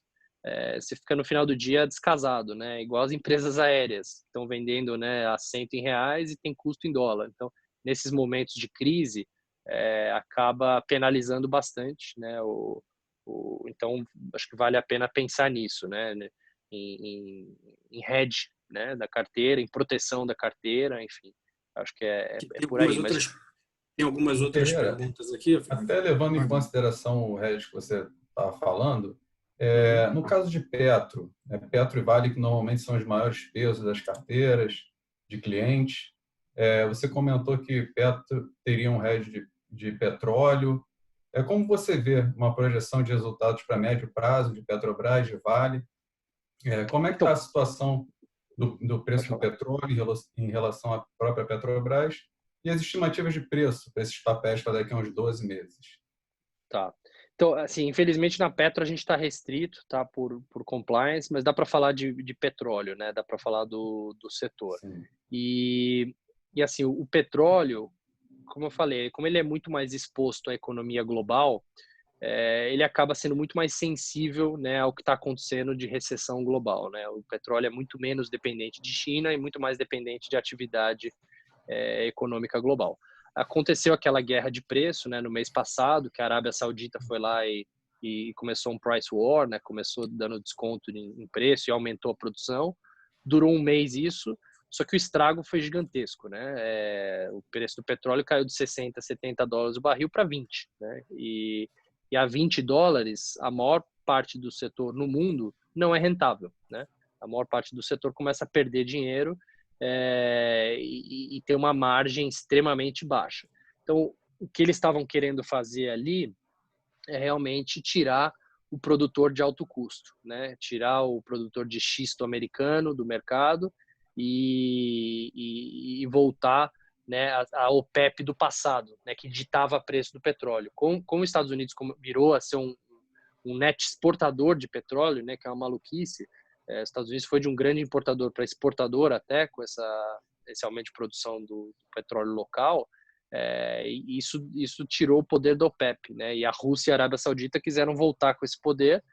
você fica no final do dia descasado, né? Igual as empresas aéreas, estão vendendo, né, assento em reais e tem custo em dólar. Então, nesses momentos de crise, acaba penalizando bastante, né? Então, acho que vale a pena pensar nisso, né? Em hedge, né, da carteira, em proteção da carteira, enfim. Acho que é por aí. Tem algumas outras Ferreira, perguntas aqui. até levando em consideração o hedge que você estava falando, no caso de Petro, Petro e Vale, que normalmente são os maiores pesos das carteiras de clientes, você comentou que Petro teria um hedge de petróleo. Como você vê uma projeção de resultados para médio prazo de Petrobras, de Vale? Como é que está a situação do preço do petróleo em relação à própria Petrobras e as estimativas de preço para esses papéis para daqui a uns 12 meses? Tá. Então, assim, infelizmente na Petro a gente está restrito, tá, por compliance, mas dá para falar de petróleo, né? Dá para falar do setor. Sim. E assim, o petróleo, como eu falei, como ele é muito mais exposto à economia global, ele acaba sendo muito mais sensível, né, ao que está acontecendo de recessão global, né? O petróleo é muito menos dependente de China e muito mais dependente de atividade econômica global. Aconteceu aquela guerra de preço, né, no mês passado, que a Arábia Saudita foi lá e começou um price war, né, começou dando desconto em preço e aumentou a produção. Durou um mês isso, só que o estrago foi gigantesco, né? O preço do petróleo caiu de 60, 70 dólares o barril para 20, né? E a 20 dólares, a maior parte do setor no mundo não é rentável, né? A maior parte do setor começa a perder dinheiro e tem uma margem extremamente baixa. Então, o que eles estavam querendo fazer ali é realmente tirar o produtor de alto custo, né? Tirar o produtor de xisto americano do mercado e voltar, né, a OPEP do passado, né, que ditava o preço do petróleo. Como os Estados Unidos virou a ser um net exportador de petróleo, né, que é uma maluquice. Os Estados Unidos foi de um grande importador para exportador até com esse aumento de produção do petróleo local. E isso tirou o poder da OPEP, né? E a Rússia e a Arábia Saudita quiseram voltar com esse poder,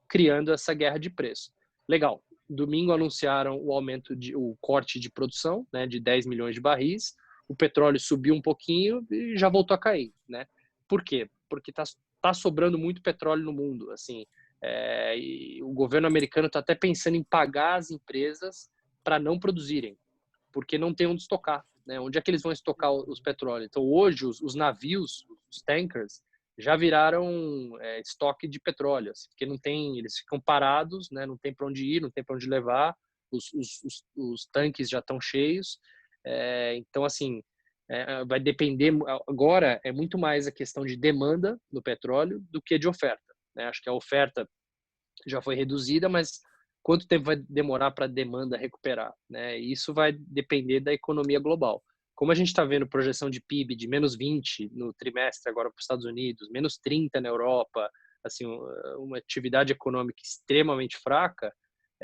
criando essa guerra de preço. Legal. Domingo anunciaram o corte de produção, né, de 10 milhões de barris. O petróleo subiu um pouquinho e já voltou a cair, né? Por quê? Porque tá sobrando muito petróleo no mundo, assim. E o governo americano está até pensando em pagar as empresas para não produzirem, porque não tem onde estocar, né? Onde é que eles vão estocar os petróleos? Então, hoje, os navios, os tankers, já viraram estoque de petróleo, assim, porque não tem, eles ficam parados, né? Não tem para onde ir, não tem para onde levar, os tanques já estão cheios. Então, assim, vai depender, agora é muito mais a questão de demanda do petróleo do que de oferta, né? Acho que a oferta já foi reduzida, mas quanto tempo vai demorar para a demanda recuperar, né? E isso vai depender da economia global. Como a gente está vendo projeção de PIB de menos 20 no trimestre agora para os Estados Unidos, menos 30 na Europa, assim, uma atividade econômica extremamente fraca,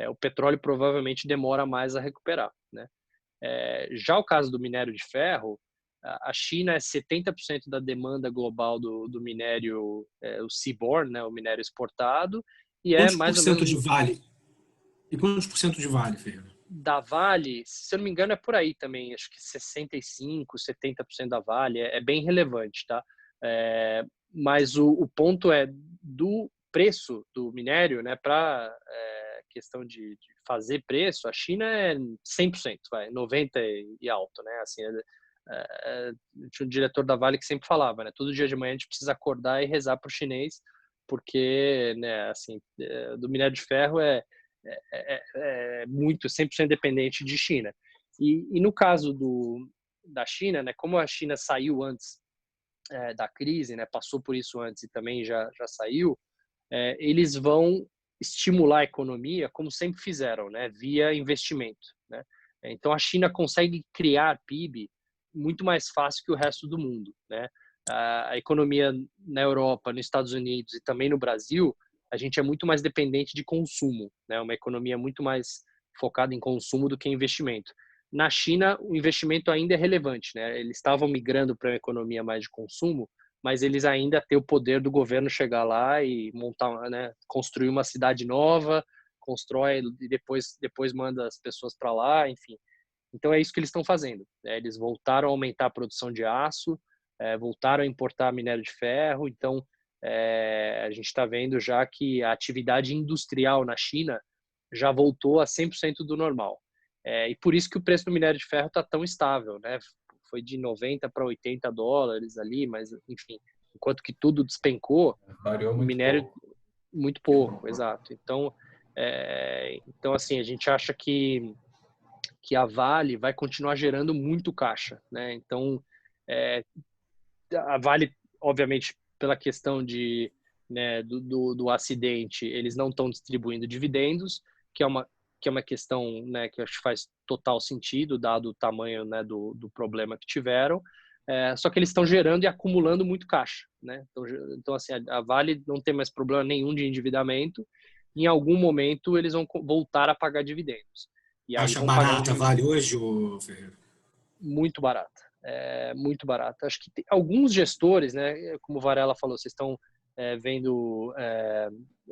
o petróleo provavelmente demora mais a recuperar, né? Já o caso do minério de ferro, a China é 70% da demanda global do minério, o seaborne, né, o minério exportado, e Quantos mais por ou cento menos de Vale? E quantos por cento de Vale, Ferreira? da Vale, se eu não me engano, é por aí também, acho que 65%, 70% da Vale, é bem relevante, tá? Mas o ponto é do preço do minério, né, para questão de fazer preço, a China é 100%, 90% e alto, né? Assim, tinha um diretor da Vale que sempre falava, né? Todo dia de manhã a gente precisa acordar e rezar para o chinês, porque, né, assim, do minério de ferro é muito 100% dependente de China. E no caso da China, né, como a China saiu antes da crise, né, passou por isso antes e também já saiu, eles vão estimular a economia como sempre fizeram, né, via investimento, né? Então a China consegue criar PIB muito mais fácil que o resto do mundo, né? A economia na Europa, nos Estados Unidos e também no Brasil, a gente é muito mais dependente de consumo, né? Uma economia muito mais focada em consumo do que em investimento. na China o investimento ainda é relevante, né? Eles estavam migrando para uma economia mais de consumo, mas eles ainda têm o poder do governo chegar lá e montar, né, construir uma cidade nova, constrói e depois manda as pessoas para lá, enfim. Então é isso que eles estão fazendo, né? Eles voltaram a aumentar a produção de aço, voltaram a importar minério de ferro. Então a gente está vendo já que a atividade industrial na China já voltou a 100% do normal. E por isso que o preço do minério de ferro está tão estável, né? Foi de 90 para 80 dólares ali, mas enfim, enquanto que tudo despencou, Variou o muito minério pouco. muito pouco, exato. Então assim, a gente acha que a Vale vai continuar gerando muito caixa, né? Então a Vale, obviamente, pela questão de, né, do acidente, eles não estão distribuindo dividendos, que é uma questão, né, que eu acho que faz total sentido, dado o tamanho, né, do problema que tiveram. Só que eles estão gerando e acumulando muito caixa, né? Então assim, a Vale não tem mais problema nenhum de endividamento. Em algum momento eles vão voltar a pagar dividendos. E aí Acha vão pagar um barata dividendo Vale hoje, ô Ferreira? muito barata. Muito barata. Acho que tem alguns gestores, né, como o Varela falou, vocês estão vendo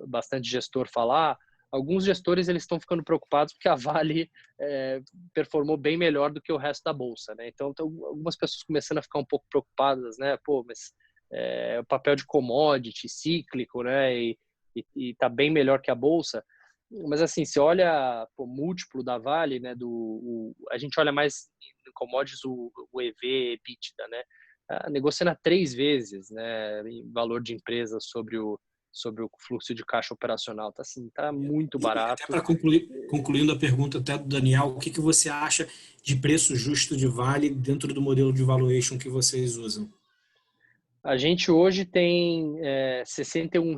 bastante gestor falar. Alguns gestores eles estão ficando preocupados porque a Vale performou bem melhor do que o resto da bolsa, né? Então, algumas pessoas começando a ficar um pouco preocupadas, né? Pô, mas o papel de commodity cíclico, né? E tá bem melhor que a bolsa. Mas assim, se olha o múltiplo da Vale, né? A gente olha mais em commodities o EV, EBITDA, né? Negociando a 3 vezes, né? Em valor de empresa sobre o fluxo de caixa operacional. Tá assim, tá muito E até barato. para concluindo a pergunta até do Daniel, o que você acha de preço justo de Vale dentro do modelo de valuation que vocês usam? A gente hoje tem R$ 61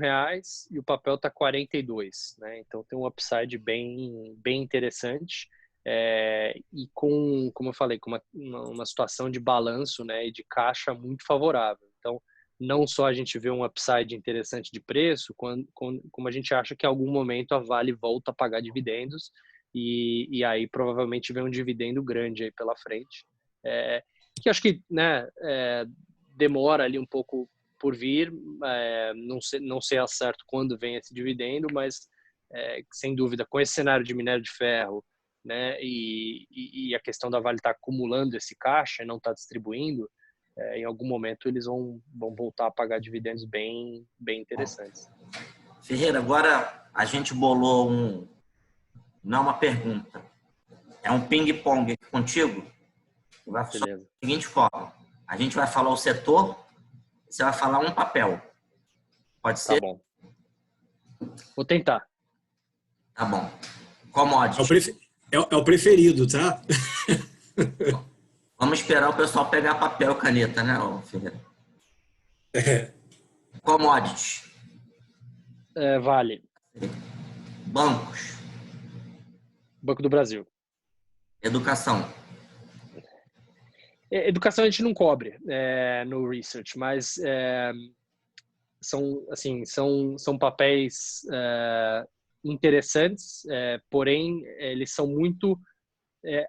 e o papel está 42, né? Então tem um upside bem interessante. E como eu falei, com uma situação de balanço, né, e de caixa muito favorável. Então, não só a gente vê um upside interessante de preço, como a gente acha que em algum momento a Vale volta a pagar dividendos e aí provavelmente vem um dividendo grande aí pela frente. Que acho que, né, demora ali um pouco por vir, não sei ao certo quando vem esse dividendo, mas sem dúvida com esse cenário de minério de ferro, né, e a questão da Vale estar acumulando esse caixa e não estar distribuindo, em algum momento eles vão voltar a pagar dividendos bem interessantes. Ferreira, agora a gente bolou não é uma pergunta, é um ping-pong aqui contigo. Vai funcionar da seguinte forma: a gente vai falar o setor, você vai falar um papel. Pode ser? Tá bom. Vou tentar. Tá bom. Commodity. É o preferido, tá? Vamos esperar o pessoal pegar papel e caneta, né, Ferreira? Commodity. Vale. Bancos. Banco do Brasil. Educação. Educação a gente não cobre no research, mas são papéis interessantes, porém eles são muito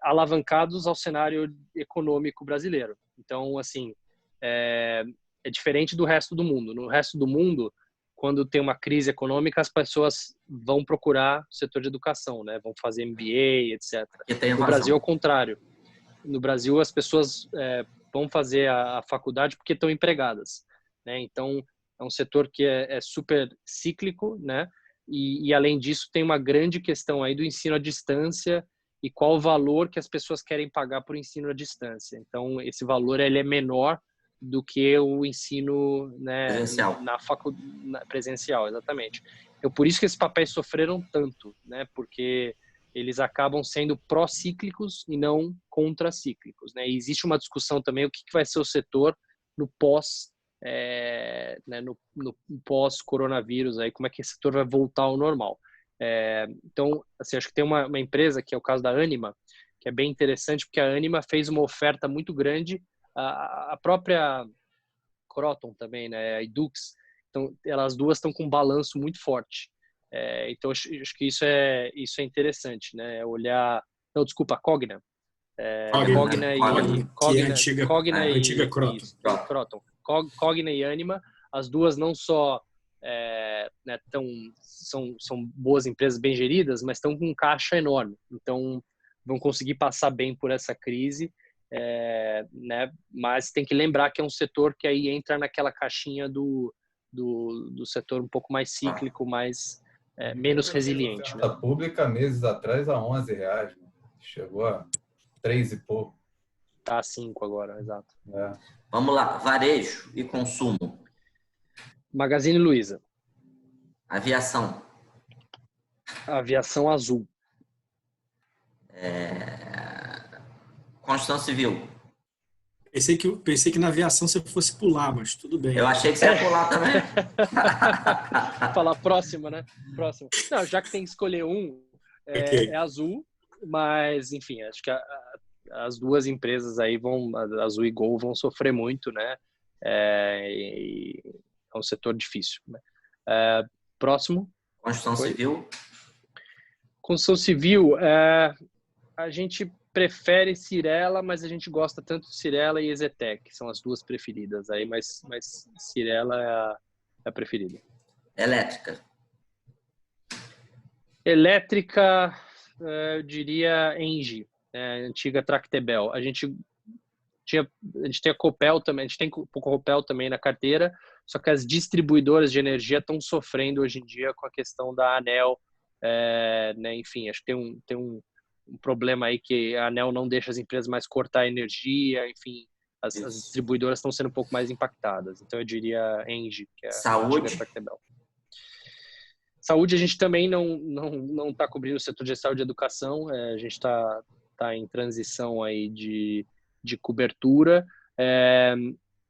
alavancados ao cenário econômico brasileiro. Então, assim, é diferente do resto do mundo. No resto do mundo, quando tem uma crise econômica, as pessoas vão procurar o setor de educação, né? Vão fazer MBA, etc. No Brasil, ao contrário. No Brasil, as pessoas vão fazer a faculdade porque estão empregadas, né? Então, é um setor que é super cíclico, né? E, além disso, tem uma grande questão aí do ensino à distância e qual o valor que as pessoas querem pagar por ensino à distância. Então, esse valor ele é menor do que o ensino, né, presencial. Presencial, exatamente. Então, por isso que esses papéis sofreram tanto, né? Porque eles acabam sendo pró-cíclicos e não contra-cíclicos, né? E existe uma discussão também o que vai ser o setor no pós-coronavírus, aí como é que esse setor vai voltar ao normal. Então, assim, acho que tem uma empresa, que é o caso da Anima, que é bem interessante, porque a Anima fez uma oferta muito grande, a própria Croton também, né, a Edux, então elas duas estão com um balanço muito forte. Então, acho que isso é interessante, né, olhar... Não, desculpa, a Cogna. Cogna que é a antiga Croton. isso, Croton. Cogna e Anima, as duas não só né, são boas empresas bem geridas, mas estão com um caixa enorme. Então, vão conseguir passar bem por essa crise, né? Mas tem que lembrar que é um setor que aí entra naquela caixinha do setor um pouco mais cíclico, menos resiliente. A pública, meses atrás, a R$11. Chegou a 3 e pouco. Tá a 5 agora, exato. Vamos lá, varejo e consumo. Magazine Luiza. Aviação. Aviação Azul. Construção civil. Pensei que na aviação você fosse pular, mas tudo bem. Eu achei que você ia pular também. Falar próxima, né? Próxima. Não, já que tem que escolher um, é Azul, mas, enfim, acho que as duas empresas aí Azul e Gol, vão sofrer muito, né? É um setor difícil. Né? Próximo. Construção civil. Construção civil, a gente prefere Cyrela, mas a gente gosta tanto de Cyrela e Exetec, que são as duas preferidas aí, mas Cyrela é a preferida. Elétrica, eu diria Engie, antiga Tractebel. A gente tem a Copel também, a gente tem Copel também na carteira, só que as distribuidoras de energia estão sofrendo hoje em dia com a questão da ANEEL, né? Enfim, acho que tem um problema aí que a ANEEL não deixa as empresas mais cortar a energia, enfim, as distribuidoras estão sendo um pouco mais impactadas. Então eu diria Engie, que é Saúde. A antiga Tractebel. Saúde, a gente também não está cobrindo o setor de saúde e educação, a gente está em transição aí de cobertura,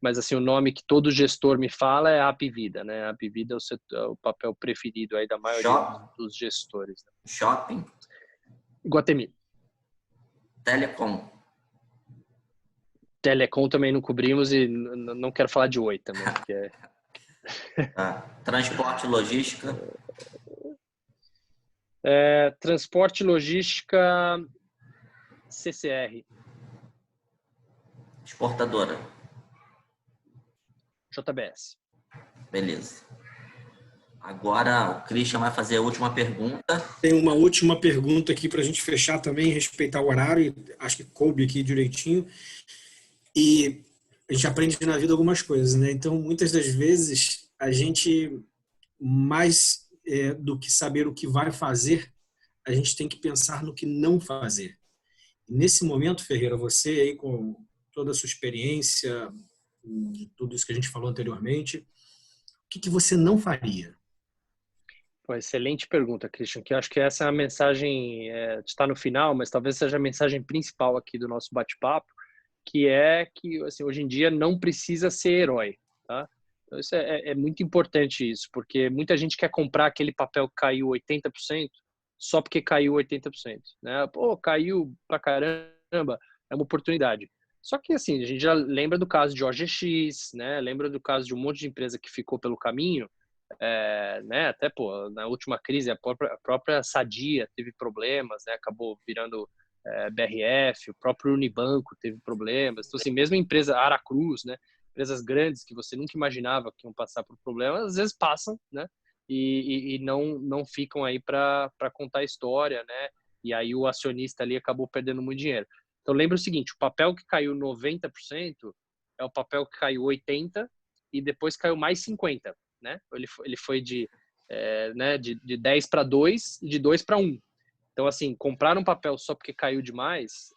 mas assim, o nome que todo gestor me fala é a Apvida, né? A Apvida é o papel preferido aí da maioria dos gestores. Né? Shopping. Iguatemi. Telecom também não cobrimos e não quero falar de Oi também. Porque Transporte e logística. Transporte e logística, CCR. Exportadora. JBS. Beleza. Agora o Christian vai fazer a última pergunta. Tem uma última pergunta aqui para a gente fechar também, respeitar o horário, acho que coube aqui direitinho. E a gente aprende na vida algumas coisas, né? Então, muitas das vezes, a gente, mais do que saber o que vai fazer, a gente tem que pensar no que não fazer. E nesse momento, Ferreira, você aí com toda a sua experiência, de tudo isso que a gente falou anteriormente, o que você não faria? Pô, excelente pergunta, Christian, que eu acho que essa é a mensagem, está no final, mas talvez seja a mensagem principal aqui do nosso bate-papo, que é que assim, hoje em dia não precisa ser herói, tá? Então isso é muito importante isso, porque muita gente quer comprar aquele papel que caiu 80% só porque caiu 80%, né? Pô, caiu pra caramba, é uma oportunidade. Só que assim, a gente já lembra do caso de OGX, né? Lembra do caso de um monte de empresa que ficou pelo caminho, né? Até pô, na última crise a própria Sadia teve problemas, né? Acabou virando BRF, o próprio Unibanco teve problemas. Então assim, mesmo a empresa Aracruz, né? Empresas grandes que você nunca imaginava que iam passar por problemas, às vezes passam, né? E não ficam aí para contar a história, né? E aí o acionista ali acabou perdendo muito dinheiro. Então lembra o seguinte, o papel que caiu 90% é o papel que caiu 80% e depois caiu mais 50%, né? Ele foi de 10 para 2 e de 2 para 1. Então, assim, comprar um papel só porque caiu demais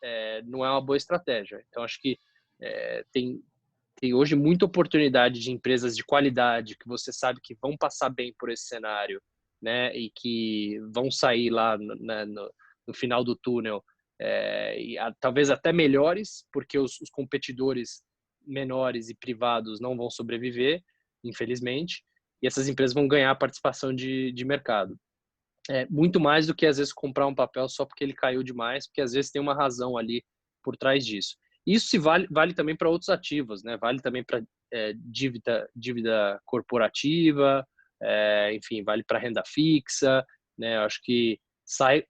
não é uma boa estratégia. Então, acho que tem hoje muita oportunidade de empresas de qualidade que você sabe que vão passar bem por esse cenário, né? E que vão sair lá no final do túnel talvez até melhores, porque os competidores menores e privados não vão sobreviver, infelizmente, e essas empresas vão ganhar a participação de mercado. Muito mais do que, às vezes, comprar um papel só porque ele caiu demais, porque, às vezes, tem uma razão ali por trás disso. Isso se vale também para outros ativos, né? Vale também para dívida corporativa, enfim, vale para renda fixa, né? Eu acho que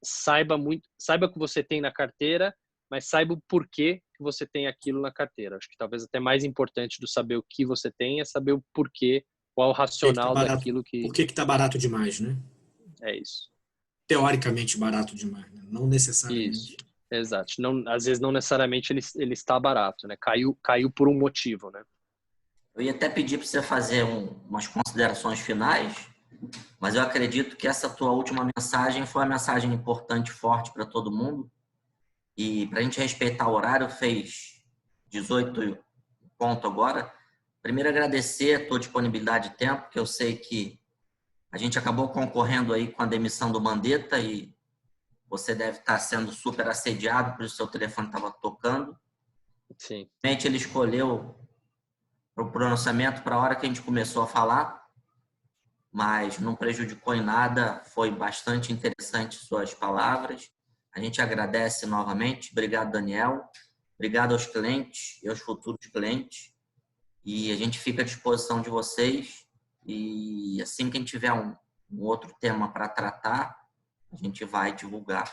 saiba o que você tem na carteira mas saiba o porquê que você tem aquilo na carteira. Acho que talvez até mais importante do saber o que você tem é saber o porquê, qual o racional daquilo que... Por que está barato demais, né? É isso. Teoricamente barato demais, né? Não necessariamente. Isso, exato. Não, às vezes não necessariamente ele está barato, né? Caiu por um motivo, né? Eu ia até pedir para você fazer umas considerações finais, mas eu acredito que essa tua última mensagem foi uma mensagem importante, forte para todo mundo. E para a gente respeitar o horário, fez 18 ponto agora. Primeiro, agradecer a tua disponibilidade de tempo, que eu sei que a gente acabou concorrendo aí com a demissão do Mandetta e você deve estar sendo super assediado, por isso seu telefone estava tocando. Sim. Realmente ele escolheu o pronunciamento para a hora que a gente começou a falar, mas não prejudicou em nada, foi bastante interessante suas palavras. A gente agradece novamente. Obrigado, Daniel. Obrigado aos clientes e aos futuros clientes. E a gente fica à disposição de vocês. E assim que a gente tiver um outro tema para tratar, a gente vai divulgar.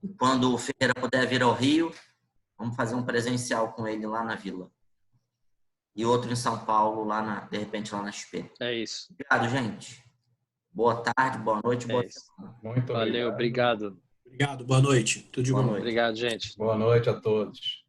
E quando o Ferreira puder vir ao Rio, vamos fazer um presencial com ele lá na Vila. E outro em São Paulo, de repente lá na XP. É isso. Obrigado, gente. Boa tarde, boa noite, boa semana. Muito Valeu, obrigado. Obrigado, boa noite. Tudo de bom. Boa noite. Obrigado, gente. Boa noite a todos.